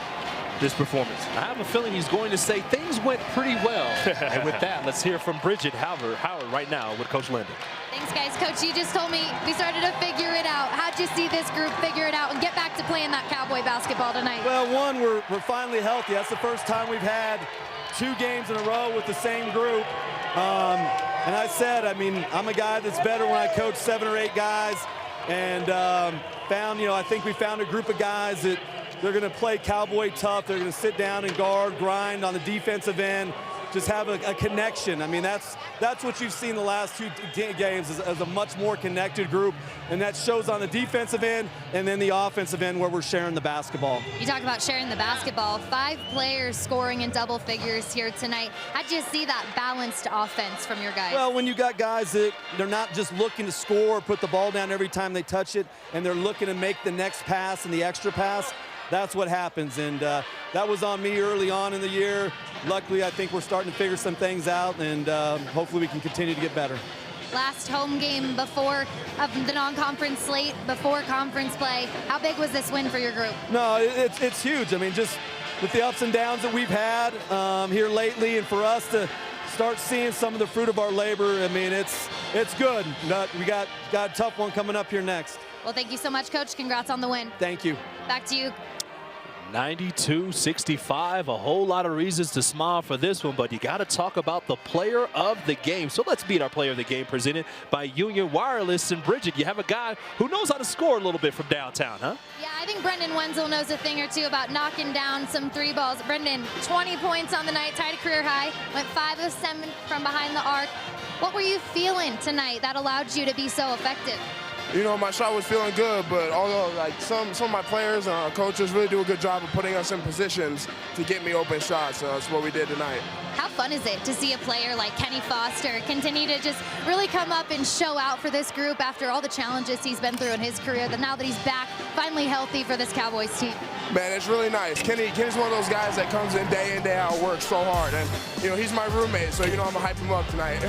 this performance. I have a feeling he's going to say things went pretty well. And with that, let's hear from Bridget Howard right now with Coach Linder. Thanks, guys. Coach, you just told me we started to figure it out. How'd you see this group figure it out and get back to playing that Cowboy basketball tonight? Well, one, we're finally healthy. That's the first time we've had 2 games in a row with the same group. And I said, I mean, I'm a guy that's better when I coach 7 or 8 guys, and I think we found a group of guys that they're going to play Cowboy tough. They're going to sit down and guard, grind on the defensive end, just have a connection. I mean, that's what you've seen the last 2 games as a much more connected group, and that shows on the defensive end and then the offensive end where we're sharing the basketball. You talk about sharing the basketball. 5 players scoring in double figures here tonight. How'd you see that balanced offense from your guys? Well, when you got guys that they're not just looking to score or put the ball down every time they touch it, and they're looking to make the next pass and the extra pass, that's what happens, and that was on me early on in the year. Luckily, I think we're starting to figure some things out, and hopefully we can continue to get better. Last home game before the non-conference slate, before conference play. How big was this win for your group? No, it's huge. I mean, just with the ups and downs that we've had here lately, and for us to start seeing some of the fruit of our labor, I mean, it's good. We got a tough one coming up here next. Well, thank you so much, Coach. Congrats on the win. Thank you. Back to you. 92-65, a whole lot of reasons to smile for this one, but you got to talk about the player of the game. So let's meet our player of the game, presented by Union Wireless. And Bridget, you have a guy who knows how to score a little bit from downtown, huh? Yeah, I think Brendan Wenzel knows a thing or two about knocking down some 3 balls. Brendan, 20 points on the night, tied a career high, went 5 of 7 from behind the arc. What were you feeling tonight that allowed you to be so effective? my shot was feeling good, but although like some of my players and our coaches really do a good job of putting us in positions to get me open shots. So that's what we did tonight. How fun is it to see a player like Kenny Foster continue to just really come up and show out for this group after all the challenges he's been through in his career, that now that he's back, finally healthy for this Cowboys team? Man, it's really nice. Kenny's one of those guys that comes in, day out, works so hard. And, he's my roommate, so, I'm going to hype him up tonight.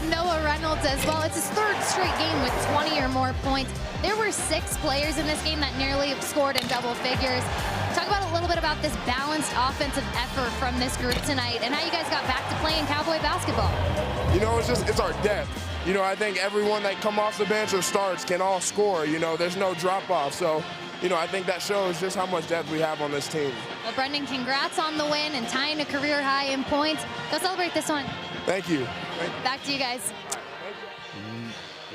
Noah Reynolds as well. It's his third straight game with 20 or more points. There were 6 players in this game that nearly scored in double figures. Talk about a little bit about this balanced offensive effort from this group tonight and how you guys got back to playing Cowboy basketball. It's our depth. I think everyone that come off the bench or starts can all score. There's no drop-off. So, I think that shows just how much depth we have on this team. Well, Brendan, congrats on the win and tying a career high in points. Go celebrate this one. Thank you. Back to you guys.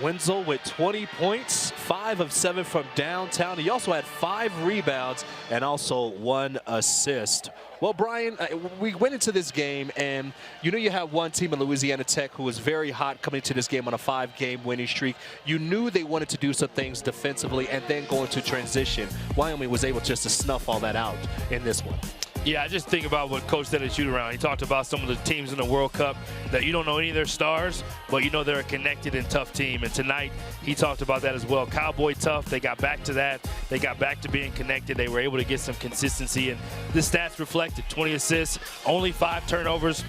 Wenzel with 20 points, 5 of 7 from downtown. He also had 5 rebounds and also 1 assist. Well, Brian, we went into this game, and you have one team in Louisiana Tech who was very hot coming into this game on a 5-game winning streak. You knew they wanted to do some things defensively and then go into transition. Wyoming was able just to snuff all that out in this one. Yeah, I just think about what Coach said at shoot-around. He talked about some of the teams in the World Cup that you don't know any of their stars, but they're a connected and tough team. And tonight, he talked about that as well. Cowboy tough. They got back to that. They got back to being connected. They were able to get some consistency, and the stats reflected 20 assists, only 5 turnovers.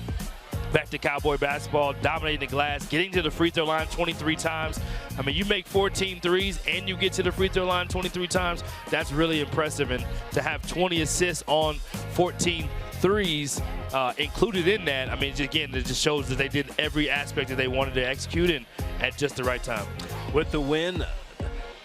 Back to Cowboy basketball, dominating the glass, getting to the free throw line 23 times. I mean, you make 14 threes and you get to the free throw line 23 times. That's really impressive. And to have 20 assists on 14 threes included in that, I mean, again, it just shows that they did every aspect that they wanted to execute in at just the right time. With the win,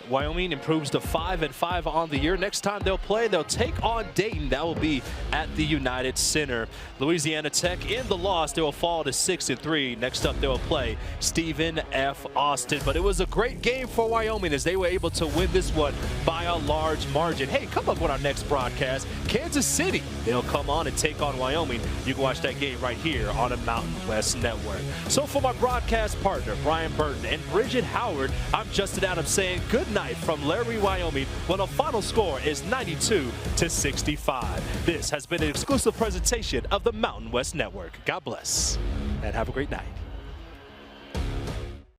Wyoming improves to 5-5 on the year. Next time they'll take on Dayton. That will be at the United Center. Louisiana Tech in the loss, they will fall to 6-3. Next up, they will play Stephen F. Austin. But it was a great game for Wyoming as they were able to win this one by a large margin. Hey, come up with our next broadcast. Kansas City, they'll come on and take on Wyoming. You can watch that game right here on the Mountain West Network. So for my broadcast partner, Brian Burton and Bridget Howard, I'm Justin Adams saying good night from Laramie, Wyoming, when the final score is 92-65. This has been an exclusive presentation of the Mountain West Network. God bless and have a great night.